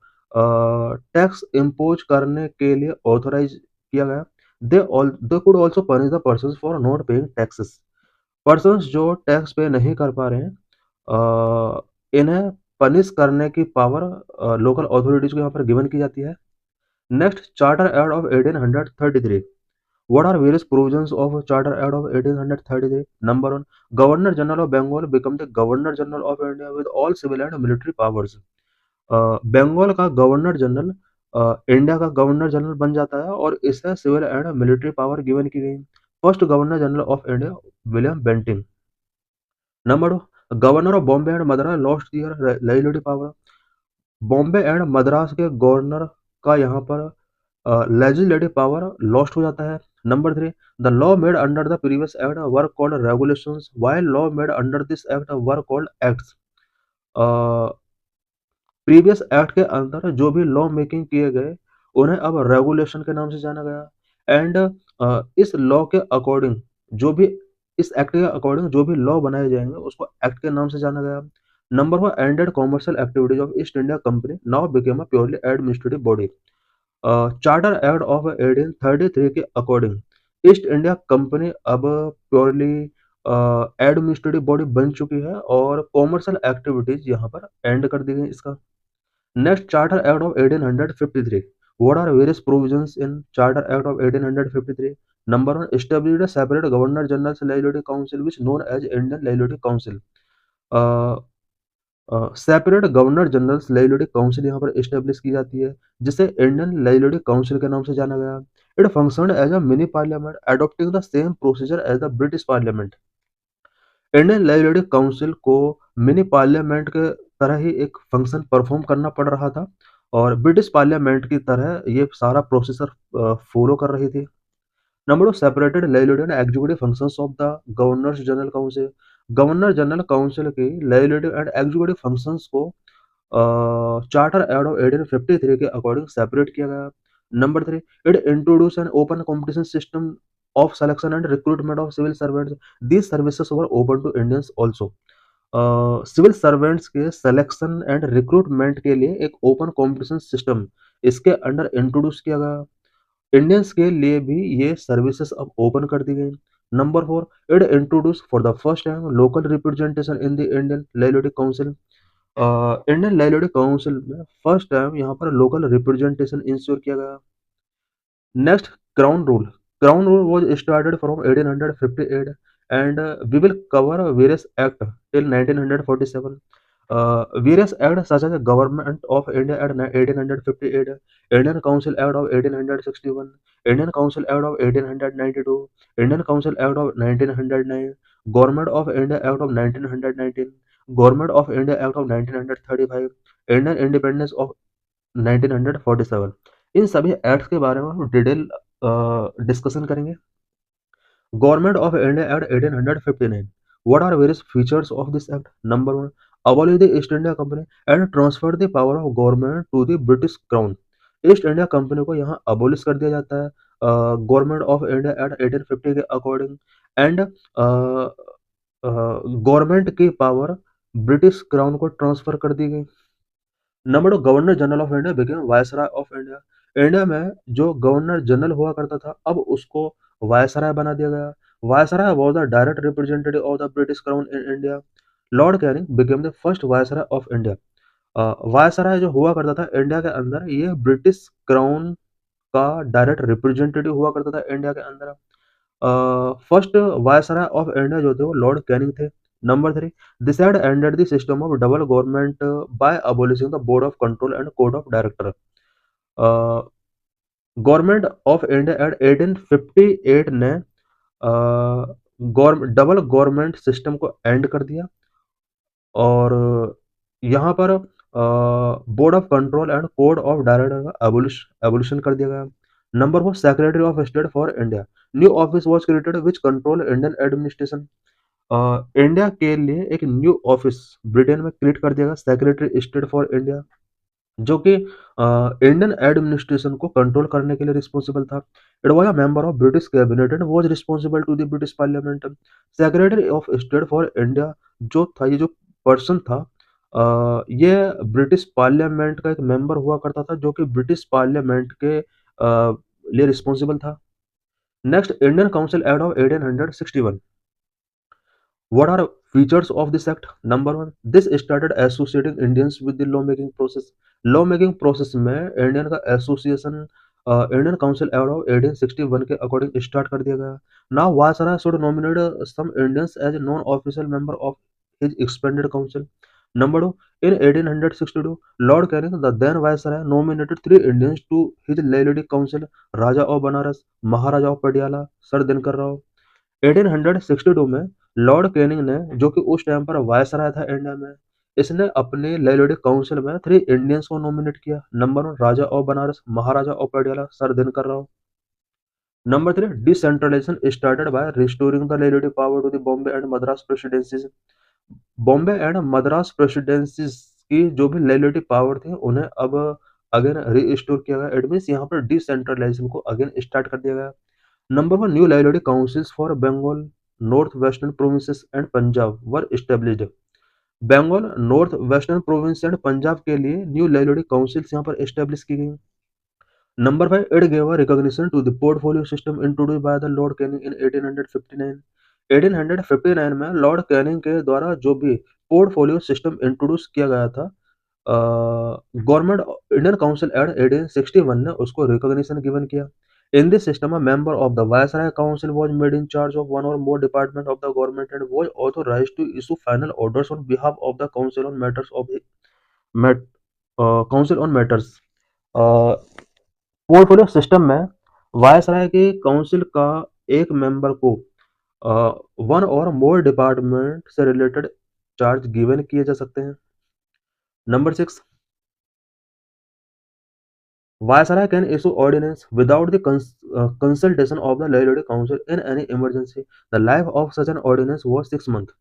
टैक्स इम्पोज करने के लिए ऑथोराइज किया गया। They could also punish the persons for not paying taxes. Persons जो टैक्स पे नहीं कर पा रहे हैं इन्हें पनिश करने की पावर लोकल अथॉरिटीज को यहाँ पर गिवन की जाती है। Next, charter act of 1833। What are various provisions of Charter Act of 1833? Number 1, Governor General of Bengal become the Governor General of India with all civil and military powers. Bengal का governor general India का governor general बन जाता है और इसे civil and military power given की गई। First governor general of India William Bentinck. Number 2, governor of Bombay and Madras lost their legislative power. Bombay and Madras के गवर्नर का यहाँ पर लेजिस्लेटिव पावर लॉस्ट हो जाता है। Number 3, the law made under the previous act were called regulations while law made under this act were called acts. Previous act के अंदर जो भी लॉ मेकिंग किए गए उन्हें अब रेगुलेशन के नाम से जाना गया। एंड इस लॉ के अकॉर्डिंग जो भी इस एक्ट के अकॉर्डिंग जो भी लॉ बनाए जाएंगे उसको एक्ट के नाम से जाना गया। Number 4, ended commercial activities of east India company now became a purely administrative body. Charter act of 1833 के अकॉर्डिंग ईस्ट इंडिया कंपनी अब प्योरली एडमिनिस्ट्रेटिव बॉडी बन चुकी है और कॉमर्शियल एक्टिविटीज यहाँ पर एंड कर दी गई इसका। Next, charter act of 1853। What are various provisions in Charter Act of 1853? Number 1, established a separate Governor General's Liability Council, which known as Indian Liability Council. Separate governor generals liability council यहाँ पर establish की जाती है जिसे Indian liability council के नाम से जाना गया। It functioned as a mini parliament adopting the same procedure as the British parliament. Indian liability council को मिनी पार्लियामेंट के तरह ही एक फंक्शन परफॉर्म करना पड़ रहा था और ब्रिटिश पार्लियामेंट की तरह ये सारा प्रोसीजर फॉलो कर रही थी। Number 2, separated liability and executive functions of the governors general council. Governor general council की लाइबिलिटी एंड एग्जीक्यूटिव फंक्शंस को चार्टर एक्ट ऑफ 1853 के अकॉर्डिंग सेपरेट किया गया। Number 3, it introduce an open competition system of selection and recruitment of civil servants. These services were open to Indians also. Civil servants के selection and recruitment के लिए एक open competition system इसके under introduce किया गया। Indians के लिए भी ये सर्विसेज अब ओपन कर दी गई। Number 4, it introduce for the first time local representation in the Indian liability council. Indian liability council में फर्स्ट टाइम यहाँ पर लोकल रिप्रेजेंटेशन इंश्योर किया गया। Next, Crown Rule. Crown Rule was started from 1858 and we will cover various act till 1947. Various acts such as the Government of India Act 1858, Indian Council Act of 1861, Indian Council Act of 1892, Indian Council Act of 1909, Government of India Act of 1919, Government of India Act of 1935, Indian Independence of 1947। इन सभी act के बारे में हम detail discussion करेंगे। Government of India act 1859। What are various features of this act? Number 1, abolish the East India company and transfer the power of government to the British crown. East India company को यहाँ abolish कर दिया जाता है government of India act 1850 के according and government की power British crown को transfer कर दी गई। Number 2, governor general of India became viceroy of India. India में जो गवर्नर जनरल हुआ करता था अब उसको वायसराय बना दिया गया। Viceroy was the direct representative of the British crown in India. Lord Canning became the first viceroy of India. Viceroy जो हुआ करता था इंडिया के अंदर ये ब्रिटिश क्राउन का डायरेक्ट रिप्रेजेंटेटिव हुआ करता था इंडिया के अंदर। फर्स्ट वायसराय ऑफ इंडिया जो थे वो लॉर्ड कैनिंग थे। Number 3, this had ended the system of double government by abolishing the board of control and code of director. Government of India at 1858 ने डबल गवर्नमेंट सिस्टम को and कर दिया और यहाँ पर board of control and code of director का abolition कर दिया गया। Number 4, secretary of state for India. New office was created which control Indian administration. India के लिए एक न्यू ऑफिस ब्रिटेन में क्रिएट कर दिया गया, सेक्रेटरी स्टेट फॉर इंडिया, जो कि इंडियन एडमिनिस्ट्रेशन को कंट्रोल करने के लिए रिस्पॉन्सिबल था। It was a member of British cabinet and was responsible to the British parliament. Secretary of state for India जो था, ये जो पर्सन था ये ब्रिटिश पार्लियामेंट का एक मेंबर हुआ करता था जो कि ब्रिटिश पार्लियामेंट के लिए रिस्पॉन्सिबल था। Next, Indian council act of 1861। What are features of this act? Number 1, this started associating Indians with the lawmaking process. Lawmaking process में इंडियन का association Indian council act of 1861 के according start कर दिया गया। Now viceroy should nominate some Indians as non official member of his expanded council. Number 2, in 1862, Lord Canning, the then Viceroy, nominated 3 Indians to his liability council: Raja of Banaras, Maharaja of Patiala, sir Dinkar Rao. 1862 में Lord Canning ने, जो कि उस time पर viceroy था India में, इसने अपने लाइबिलिटी काउंसिल में 3 इंडियंस को नॉमिनेट किया। Number 1, Raja of Banaras, Maharaja of Patiala, sir Dinkar Rao. Number 3, decentralisation started by restoring the liability power to the Bombay and Madras presidencies. Bombay and Madras presidencies की जो भी लेजिस्लेटिव पावर थे उन्हें अब अगेन रीस्टोर किया गया। इट मीन्स यहाँ पर डिसेंट्रलाइजेशन को अगेन स्टार्ट कर दिया गया। Number one, new legislative councils for Bengal, north western provinces and Punjab were established. Bengal, north western province and Punjab के लिए न्यू लेजिस्लेटिव काउंसिल्स यहाँ पर एस्टेब्लिश की गई। Number five, it gave a recognition to the portfolio system introduced by the Lord Canning in 1859। 1859 में Lord Canning के द्वारा जो भी पोर्टफोलियो सिस्टम इंट्रोड्यूस किया गया था, गवर्नमेंट इंडियन काउंसिल एक्ट 1861 ने उसको रिकॉग्निशन गिवन किया। In this system a member of the viceroy council was made in charge of one और more department of the government and was authorised to issue final orders on behalf of the council on matters of the council on matters. Portfolio system में viceroy की council का एक member को one और more department से related charge given किए जा सकते हैं। Number six, Viceroy can issue ordinance without the consultation of the Legislative Council in any emergency. The life of such an ordinance was 6 months.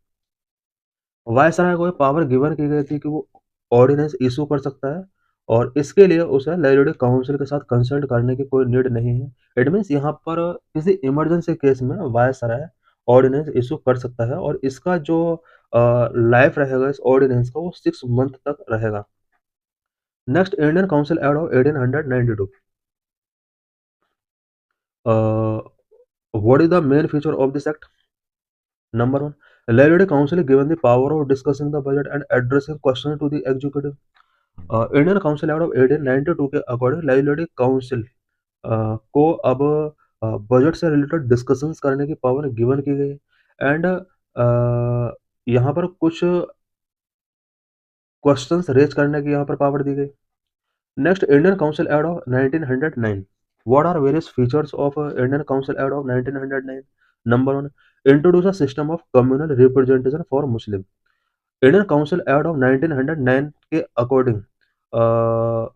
Viceroy को power given की गई थी कि वो ऑर्डिनेंस इशू कर सकता है और इसके लिए उसे लेजिस्लेटिव काउंसिल के साथ कंसल्ट करने की कोई नीड नहीं है। इट मीन्स यहाँ पर किसी इमरजेंसी केस में वायसराय ऑर्डिनेंस इशू कर सकता है और इसका जो लाइफ रहेगा इस ऑर्डिनेंस का वो 6 मंथ तक रहेगा। Next, Indian council act of 1892। What is the main feature of this act? Number one, legislative council is given the power of discussing the budget and addressing questions to the executive. Indian council act of 1892 के according legislative council को अब budget से related discussions करने की power given की गई and यहाँ पर कुछ क्वेश्चंस रेज करने की यहाँ पर पावर दी गई। Next, Indian council act of 1909। What are various features of Indian Council Act of 1909? Number one, introduce a system of communal representation for Muslim. Indian council act of 1909 के according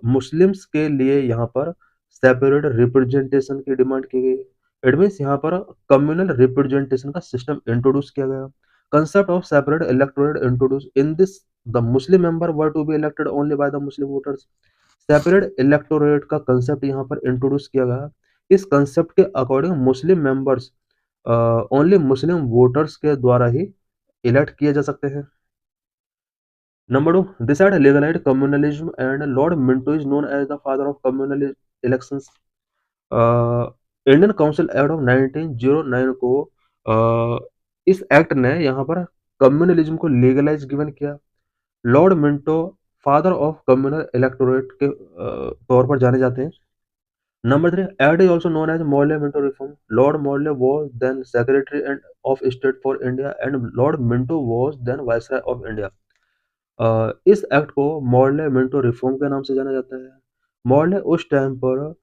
Muslims के लिए यहाँ पर separate representation की demand की गई। It means यहाँ पर कम्युनल रिप्रेजेंटेशन का सिस्टम इंट्रोड्यूस किया गया। Concept of separate electorate introduce in this the Muslim member were to be elected only by the Muslim voters. Separate electorate का कंसेप्ट यहाँ पर इंट्रोड्यूस किया गया। इस कंसेप्ट के according Muslim members only Muslim voters के द्वारा ही इलेक्ट किए जा सकते हैं। Number two, this had legalized communalism and Lord Minto is known as the father of communal elections. Indian council act of 1909 को इस एक्ट ने यहाँ पर कम्युनलिज्म को लीगलाइज गिवन किया। Lord Minto father of communal electorate के तौर पर जाने जाते हैं। Number three, act is also known as Morley Minto reform. Lord Morley was then secretary and of state for India and lord Minto was then viceroy of India. इस act को Morley Minto reform के नाम से जाना जाता है। Morley उस time पर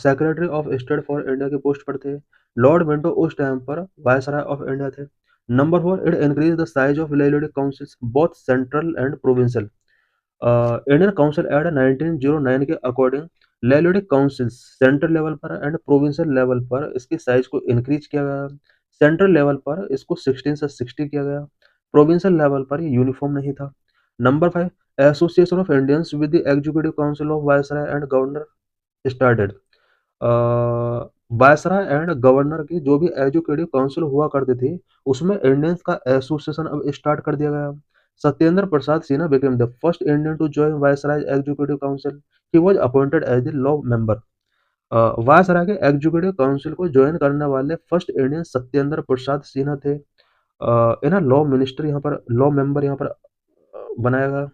secretary of state for India के पोस्ट पर थे। लॉर्ड मिंटो उस टाइम पर वायसराय ऑफ इंडिया थे। Number four, it increase the size of legislative councils both central and provincial. Indian council act 1909 के according legislative councils central level पर and provincial level पर इसकी size को increase किया गया। सेंट्रल लेवल पर इसको 16 से 60 किया गया। प्रोविंशियल लेवल पर ये यूनिफॉर्म नहीं था। Number five, association of Indians with the executive council of viceroy and governor started. Viceroy and governor की जो भी एग्जीक्यूटिव काउंसिल हुआ करती थी उसमें इंडियंस का एसोसिएशन अब स्टार्ट कर दिया गया। Satyendra Prasad Sinha became the first Indian to join Viceroy's executive council. He was appointed as the law member. Viceroy के एग्जीक्यूटिव काउंसिल को ज्वाइन करने वाले फर्स्ट इंडियन सत्येंद्र प्रसाद सिन्हा थे। इन्हें लॉ मिनिस्टर यहाँ पर लॉ मेंबर यहाँ पर बनाया गया।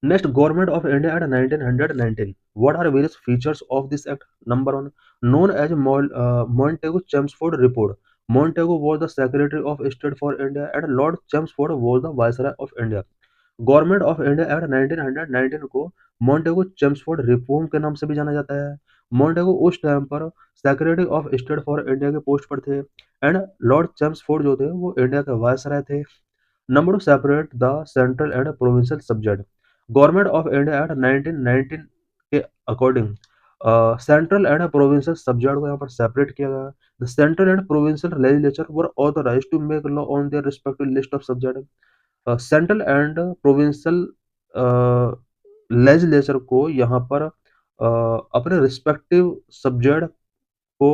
Next, government of India act 1919। What are various features of this act? Number one, known as Montagu Chelmsford report. Montagu was the secretary of state for India and Lord Chelmsford was the viceroy of India. Government of India act 1919 को मॉन्टेगो Chelmsford reform के नाम से भी जाना जाता है। मॉन्टेगो उस time पर secretary of state for India के पोस्ट पर थे एंड लॉर्ड चेम्सफोर्ड जो थे वो इंडिया के वायसराय थे। Number two, separate the central and provincial subject. Government of India act 1919 के according central and provincial subject को यहाँ पर सेपरेट किया गया। The central and provincial legislature were authorised to make law on their respective list of subject. Central and provincial legislature को यहाँ पर अपने रिस्पेक्टिव सब्जेक्ट को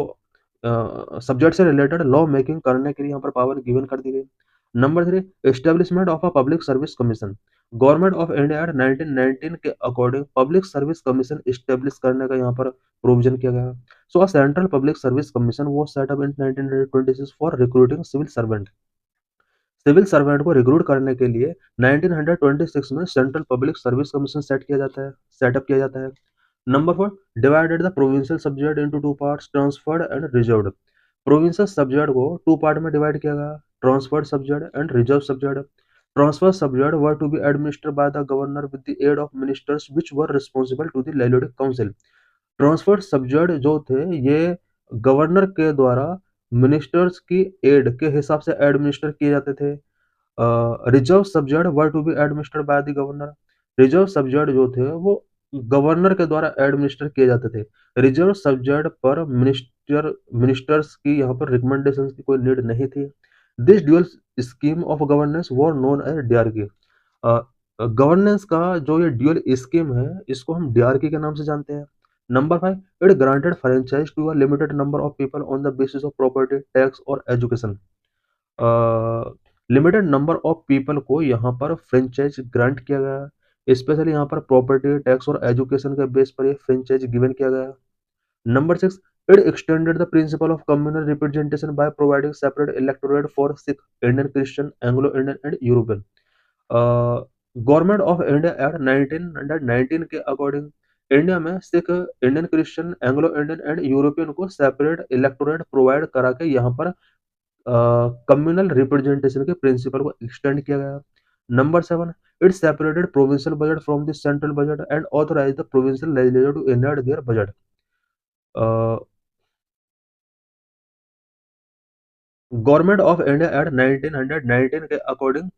सब्जेक्ट से रिलेटेड लॉ मेकिंग करने के लिए यहाँ पर पावर गिवन कर दी गई। Number 3, establishment of a public service commission. Government of India act 1919 के according public service commission establish करने का यहाँ पर प्रोविजन किया गया। So a central public service commission was set up in 1926 for recruiting civil servant. Civil servant को recruit करने के लिए 1926 में central public service commission set up किया जाता है। Number 4, divided the provincial subject into two parts, transferred and reserved. Provincial subject को two part में डिवाइड किया गया, transferred subject and reserve subject. Transfer subject were to be administered by the governor with the aid of ministers which were responsible to the legislative council. Transferred subject जो थे ये governor के द्वारा ministers की add के हिसाब से administer किए जाते थे। Reserve subject were to be administered by the governor. Reserve subject जो थे वो गवर्नर के द्वारा एडमिनिस्टर किए जाते थे। रिजर्व सब्जेक्ट पर मिनिस्टर्स की यहाँ पर रिकमेंडेशन की कोई नीड नहीं थी। This dual scheme of governance were known as dyarchy. Governance का जो ये ड्यूअल स्कीम है इसको हम डीआरके के नाम से जानते हैं। Number 5, it granted franchise to a limited number of people on the basis of property, tax और education. Limited number of people को यहाँ पर फ्रेंचाइज ग्रांट किया गया, स्पेशली यहाँ पर प्रॉपर्टी, टैक्स और एजुकेशन के बेस पर ये फ्रेंचाइज गिवन किया गया। Number 6, it extended the principle of communal representation by providing separate electorate for Sikh, Indian Christian, Anglo Indian and European. Government of India act 1919 के अकॉर्डिंग इंडिया में Sikh, Indian Christian, Anglo Indian and European को separate electorate provide करा के यहाँ पर communal representation के principal को extend किया गया। Number 7, it separated provincial budget from the central budget and authorise the provincial legislature to inherit their budget. Government of India act 1919 के अकॉर्डिंग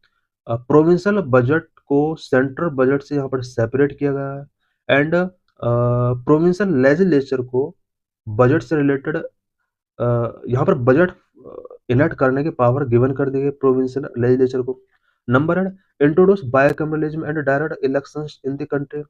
प्रोविंशियल बजट को सेंट्रल बजट से यहाँ पर separate किया गया है एंड प्रोविंशियल लेजिस्लेचर को budget से रिलेटेड यहाँ पर बजट इनेक्ट करने की पावर गिवन कर दी गई प्रोविंशियल लेजिस्लेचर को। Number 8, introduce bicameralism and direct elections in the country.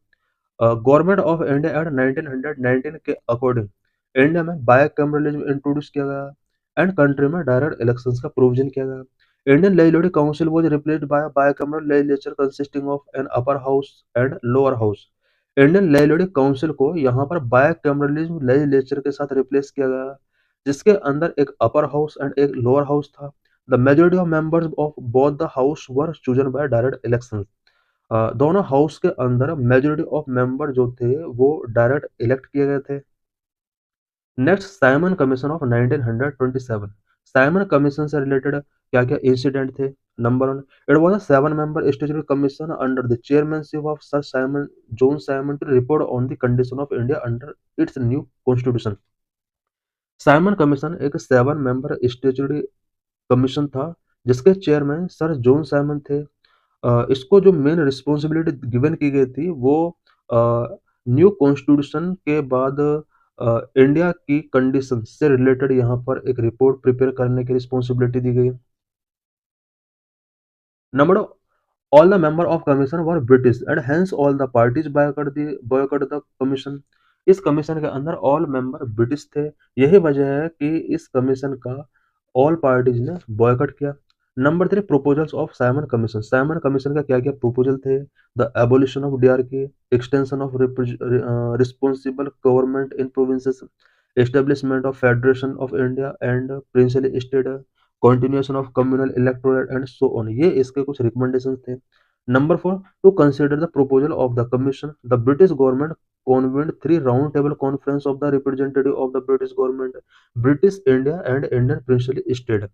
Government of India act 1919 के अकॉर्डिंग इंडिया में बायकैमरलिज्म इंट्रोड्यूस किया गया एंड कंट्री में डायरेक्ट इलेक्शंस का प्रोविजन किया गया। Indian legislative council was replaced by bicameral legislature consisting of an upper house and lower house. Indian legislative council को यहाँ पर बायकैमरलिज्म लेजिस्लेचर के साथ रिप्लेस किया गया, जिसके अंदर एक अपर हाउस एंड एक लोअर हाउस था। The majority of members of both the house were chosen bye direct election. दोनों हाउस के अंदर मेजॉरिटी ऑफ मेंबर जो थे वो डायरेक्ट इलेक्ट किए गए थे। Next, Simon commission of 1927। Simon commission से रिलेटेड क्या क्या इंसिडेंट थे? Number 1, it was a 7-member statutory commission under the chairmanship of sir Simon John Simon to report on the condition of India under its new constitution. Simon commission एक 7-member statutory commission था जिसके chairman sir John Simon थे। इसको जो main responsibility given की गई थी वो न्यू कॉन्स्टिट्यूशन के बाद इंडिया की कंडीशन से रिलेटेड यहाँ पर एक रिपोर्ट प्रिपेयर करने की रिस्पॉन्सिबिलिटी दी गई। Number, all the member of commission were British and hence all the parties boycott the commission. इस कमीशन के अंदर ऑल मेंबर ब्रिटिश थे, यही वजह है कि इस कमीशन का ऑल पार्टीज ने बॉयकॉट किया। Number 3, proposals of Simon commission. Simon commission का क्या क्या प्रोपोजल थे? The abolition of dyarchy, extension of responsible government in provinces, establishment of federation of India and principal state, continuation of communal electorate and so on। ये इसके कुछ recommendations थे। Number 4, to consider the proposal of the commission, the British government convened 3 round table conference of the representative of the British government, British India and Indian Princely State।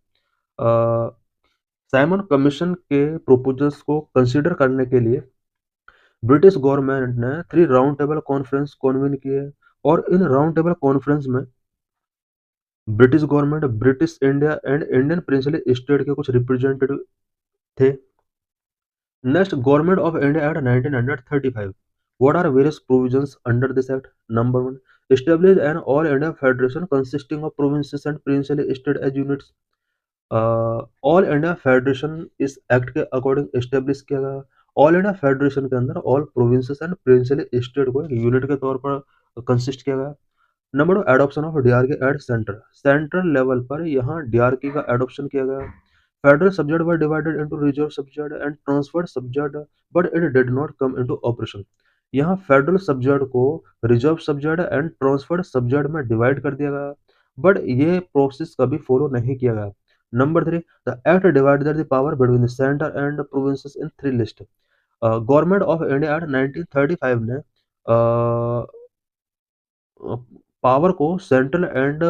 Simon commission के proposals को consider करने के लिए British government ने 3 round table conference कॉन्वेन किए और in round table conference में British government, British India and Indian princely state के कुछ रिप्रेजेंटेटिव थे। Next, government of India act 1935। What are various provisions under this act? Number 1, establish an all India federation consisting of provinces and princely state as units। All India federation इस act के according establish किया गया। All India federation के अंदर all provinces and principal state को एक unit के तौर पर कंसिस्ट किया गया। Number 2, adoption of dyarchy at centre, central level पर यहाँ डीआरके का एडॉप्शन किया गया। Federal subject were divided into reserve subject and transferred subject, but it did not come into operation. यहाँ फेडरल सब्जेक्ट को reserve subject and transferred subject में divide कर दिया गया, बट ये प्रोसेस कभी फॉलो नहीं किया गया। Number 3, the act divided the power between the centre and provinces in 3 list. Government of India act 1935 ने पावर को सेंट्रल एंड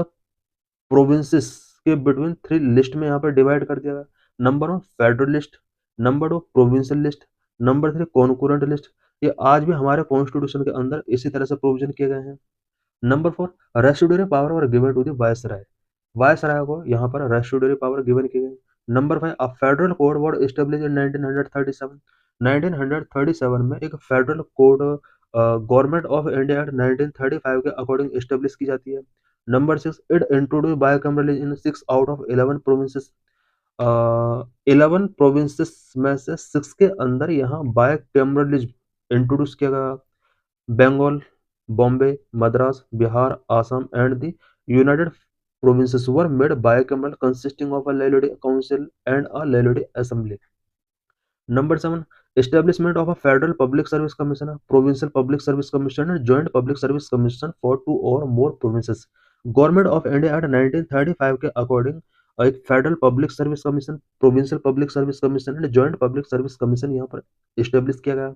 प्रोविंसेस के बिटवीन 3 लिस्ट में यहाँ पर डिवाइड कर दिया गया। Number 1 federal list, number 2 provincial list, number 3 concurrent list. ये आज भी हमारे कॉन्स्टिट्यूशन के अंदर इसी तरह से प्रोविजन किए गए हैं। Number 4, residuary power were given to the viceroy, viceroy को यहाँ पर रेसिडुअरी पावर गिवन की गई। Number 5, a federal court were establish in 1937, 1937 में एक federal court government of India act 1935 के अकॉर्डिंग एस्टेब्लिश की जाती है। Number 6, it introduce bicameral in 6 out of 11 provinces, 11 provinces में से 6 के अंदर यहाँ बायकैमरलिज्म इंट्रोड्यूस किया गया। Bengal, Bombay, Madras, Bihar, Assam and the united provinces were made bicameral consisting of a legislative council and a legislative assembly. Number 7, establishment of a federal public service commission, provincial public service commission and joint public service commission for 2 or more provinces. Government of India act 1935 के according एक federal public service commission, provincial public service commission and joint public service commission यहाँ पर establish किया गया।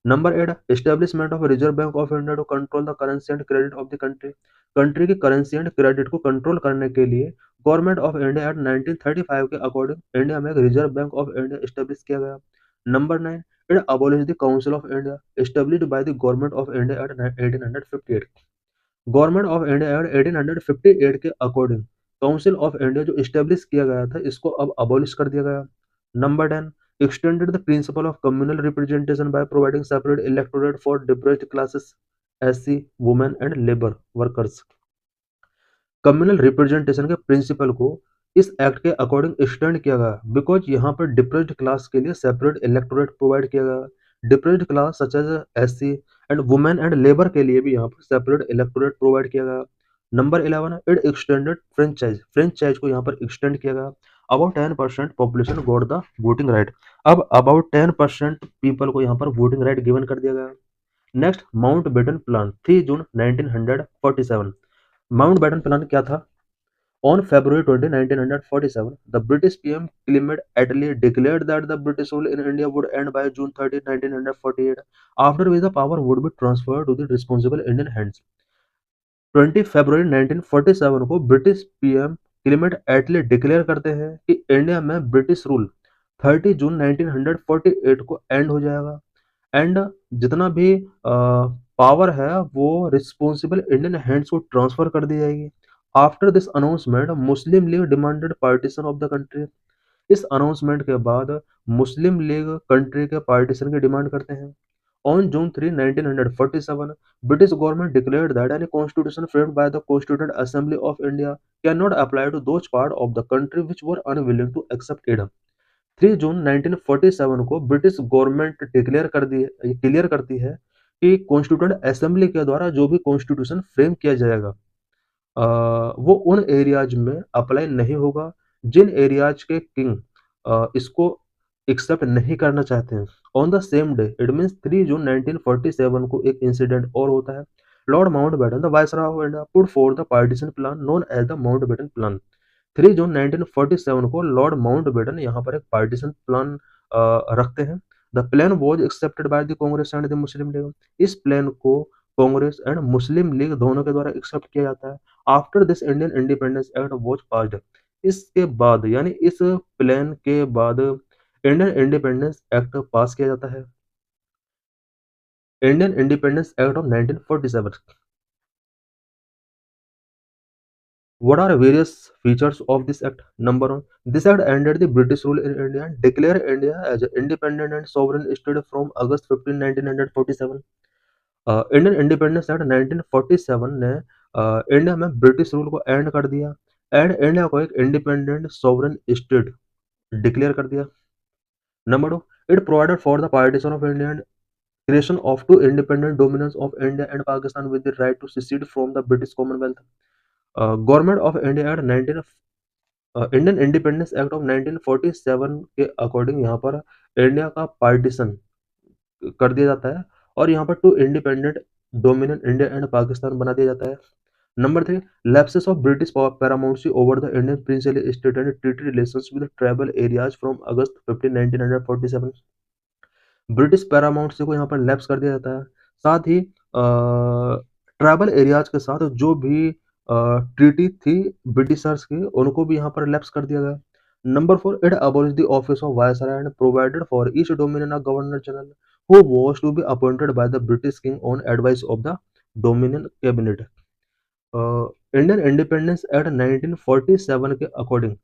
Number 8, establishment of reserve bank of India to control the currency and credit of the country. Country की currency and credit को control करने के लिए government of India act 1935 के अकॉर्डिंग इंडिया में एक reserve bank of India establish किया गया। Number 9, it abolish the council of India established by the government of India act 1858। Government of India act 1858 के अकॉर्डिंग काउंसिल ऑफ इंडिया जो establish किया गया था इसको अब अबॉलिश कर दिया गया। Number 10, extended the principle of communal representation by providing separate electorate for deprived classes, SC, women and labor workers। Communal representation के प्रिंसिपल को इस एक्ट के अकॉर्डिंग एक्सटेंड किया गया बिकॉज यहाँ पर डिप्रेस्ड क्लास के लिए सेपरेट इलेक्टोरेट प्रोवाइड किया गया। Depressed class such as SC and women and labour के लिए भी यहाँ पर सेपरेट इलेक्टोरेट प्रोवाइड किया गया। Number 11, it extended franchise, franchise को यहाँ पर एक्सटेंड किया गया। About 10% population got the voting right, अब अबाउट 10% पीपल को यहाँ पर वोटिंग राइट गिवन कर दिया गया। नेक्स्ट, माउंट बेटन प्लान 3 जून 1947। माउंट बेटन प्लान क्या था? On February 20, 1947, the British PM Clement Attlee declared that the British rule in India would end by June 30, 1948, after which the power would be transferred to the responsible Indian hands. 20 फरवरी 1947 को British PM Clement एटली declare करते हैं कि India में British rule 30 जून 1948 को and हो जाएगा and जितना भी पावर है वो रिस्पॉन्सिबल इंडियन हैंड्स को ट्रांसफर कर दी जाएगी। After this announcement Muslim league demanded partition of the country. इस अनाउंसमेंट के बाद मुस्लिम लीग कंट्री के पार्टीशन की डिमांड करते हैं। On June 3, 1947, British government declared that any constitution framed by the Constituent Assembly of India cannot apply to those parts of the country which were unwilling to accept it. 3 जून 1947 को British government clear करती है कि constituent assembly के द्वारा जो भी constitution frame किया जाएगा वो उन एरियाज में अप्लाई नहीं होगा जिन एरियाज के किंग इसको एक्सेप्ट नहीं करना चाहते हैं। On the same day, it means 3 जून 1947 को एक इंसिडेंट और होता है। Lord Mountbatten, the viceroy of India, put for the partition plan known as the Mountbatten plan. 3 जून 1947 को लॉर्ड माउंटबेटन यहाँ पर एक पार्टीशन प्लान रखते हैं। The plan was accepted by the Congress and the Muslim league. इस प्लान को Congress and Muslim league दोनों के द्वारा एक्सेप्ट किया जाता है। After this Indian independence act was passed. इसके बाद यानी इस प्लान के बाद इंडियन इंडिपेंडेंस एक्ट पास किया जाता है, Indian independence act of 1947। What are various features of this act? Number 1, this act ended the British rule in India and declared India as an independent and sovereign state from August 15, 1947। Indian independence act 1947 ने India में British rule को and कर दिया and India को एक independent sovereign state declare कर दिया। Number 2, It provided for the partition of India and creation of two independent dominions of India and Pakistan with the right to secede from the British Commonwealth. Government of India Act 19 Indian independence act of 1947 के according यहाँ पर India का partition कर दिया जाता है और यहाँ पर two independent dominion India and Pakistan बना दिया जाता है। Number 3, lapses of British paramountcy over the Indian principal state and treaty relations with tribal areas from August 15 1947। British paramountcy को यहाँ पर लैप्स कर दिया जाता है। साथ ही ट्राइबल एरियाज के साथ जो भी ट्रीटी थी ब्रिटिशर्स की उनको भी यहाँ पर लैप्स कर दिया गया। Number 4, it abolished the office of viceroy and provided for each dominion a governor general who was to be appointed by the British king on advice of the Dominion cabinet. Indian independence act 1947 के according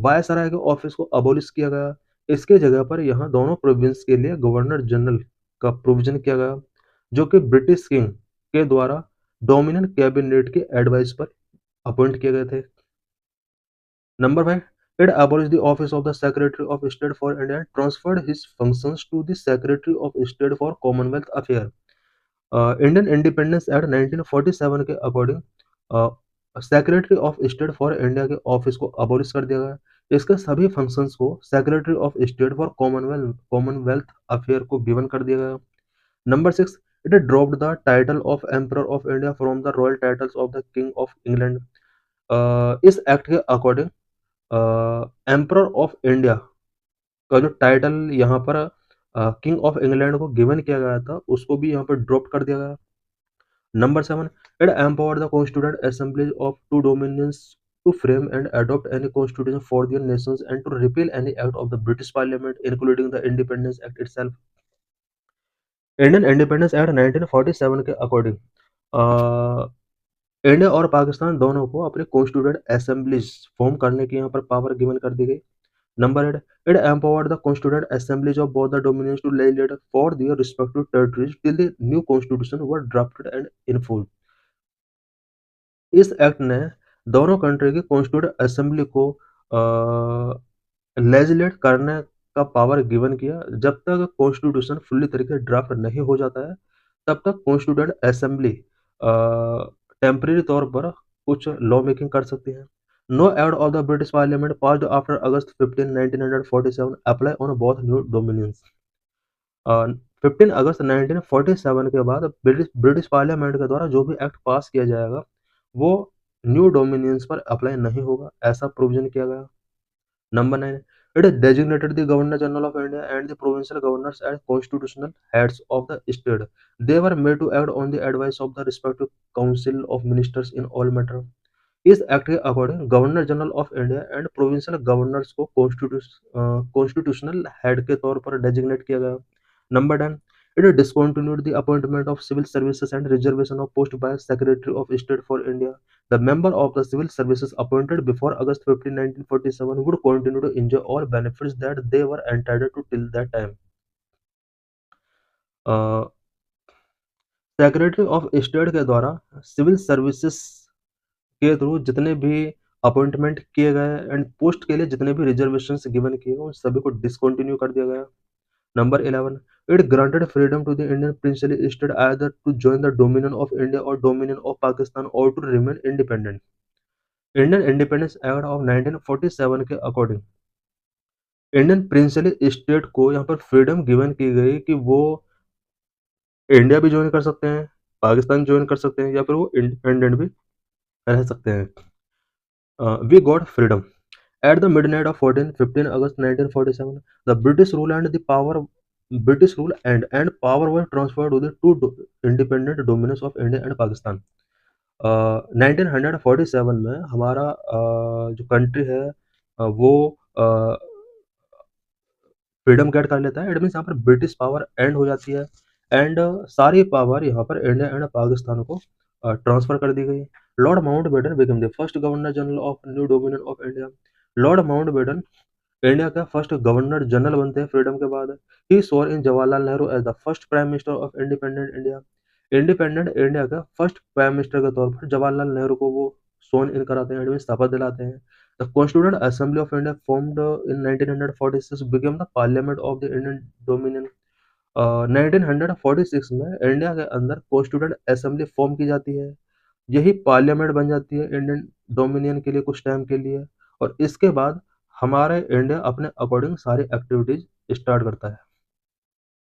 viceroy के office को abolish किया गया। इसके जगह पर यहाँ दोनों प्रोविंस के लिए गवर्नर जनरल का प्रोविजन किया गया जो कि ब्रिटिश किंग के द्वारा डोमिनियन कैबिनेट के एडवाइस पर अपॉइंट किए गए थे। Number 5, it abolished the office of the Secretary of State for India and transferred his functions to the Secretary of State for Commonwealth Affairs. Indian independence act 1947 के according secretary of state for India के office को abolish कर दिया गया। इसके सभी functions को secretary of state for Commonwealth affair को गिवन कर दिया गया। Number 6, it dropped the title of emperor of India from the royal titles of the king of England. इस एक्ट के अकॉर्डिंग एम्परर ऑफ इंडिया का जो title यहाँ पर किंग ऑफ इंग्लैंड को गिवन किया गया था उसको भी यहाँ पर ड्रॉप कर दिया गया। Number 7, it empowered the constituent assembly of two dominions to frame and adopt any constitution for their nations and to repeal any act of the British parliament including the independence act itself. Indian independence act 1947 के according India और पाकिस्तान दोनों को अपने constituent assemblies form करने की यहाँ पर power given कर दी गई। Number 8, it empowered the constituent assemblies of both the dominions to legislate for their respective territories till the new constitution were drafted and enforced. इस एक्ट ने दोनों कंट्री की कॉन्स्टिट्यूएंट असेंबली को लेजिस्लेट करने का पावर गिवन किया। जब तक कॉन्स्टिट्यूशन फुल्ली तरीके से ड्राफ्ट नहीं हो जाता है तब तक कॉन्स्टिट्यूएंट असेंबली टेम्परेरी तौर पर कुछ लॉ मेकिंग कर सकती है। No act of the British Parliament passed after August 15, 1947 apply on both new dominions. 15 अगस्त 1947 के बाद ब्रिटिश पार्लियामेंट के द्वारा जो भी एक्ट पास किया जाएगा वो न्यू डोमिनियंस पर अप्लाई नहीं होगा, ऐसा प्रोविजन किया गया। Number 9, it designated the Governor General of India and the provincial governors as constitutional heads of the state. They were made to act on the advice of the respective council of ministers in all matters. इस act के according governor general of India and provincial governors को constitutional head के तौर पर designate किया गया। Number 10, it discontinued the appointment of civil services and reservation of post by secretary of state for India. The member of the civil services appointed before August 15, 1947 would continue to enjoy all benefits that they were entitled to till that time. Secretary of state के द्वारा civil services के through जितने भी appointment किए गए and post के लिए जितने भी रिजर्वेशंस गिवन किए गए उन सभी को डिसकंटिन्यू कर दिया गया। Number 11, it granted freedom to the Indian princely state either to join the dominion of India और डोमिनियन ऑफ पाकिस्तान और to remain independent. Indian independence act of 1947 के अकॉर्डिंग इंडियन प्रिंसली स्टेट को यहाँ पर फ्रीडम गिवन की गई कि वो इंडिया भी ज्वाइन कर सकते हैं, पाकिस्तान ज्वाइन कर सकते हैं या फिर वो इंडिपेंडेंट भी रह सकते हैं। We got freedom. At the midnight of 15 August 1947, the British rule and power were transferred to the two independent dominions of India and Pakistan. 1947 में हमारा जो कंट्री है वो फ्रीडम गेट कर लेता है। इट मीन्स यहाँ पर ब्रिटिश पावर एंड हो जाती है एंड सारी पावर यहाँ पर इंडिया एंड पाकिस्तान को ट्रांसफर कर दी गई। Lord Mountbatten become the first governor general of new dominion of India. Lord Mountbatten India का फर्स्ट गवर्नर जनरल बनते हैं फ्रीडम के बाद। He swore in Jawaharlal Nehru as the first prime minister of independent India. Independent India का first prime minister के तौर पर जवाहरलाल नेहरू को वो सोन इन कराते हैं, शपथ दिलाते हैं। The constituent assembly of India formed in 1946 became the parliament of the Indian dominion. 1946 में इंडिया के अंदर कॉन्स्टिट्यूएंट असेंबली फॉर्म की जाती है। यही पार्लियामेंट बन जाती है इंडियन डोमिनियन के लिए कुछ टाइम के लिए, और इसके बाद हमारे इंडिया अपने अकॉर्डिंग सारी एक्टिविटीज स्टार्ट करता है।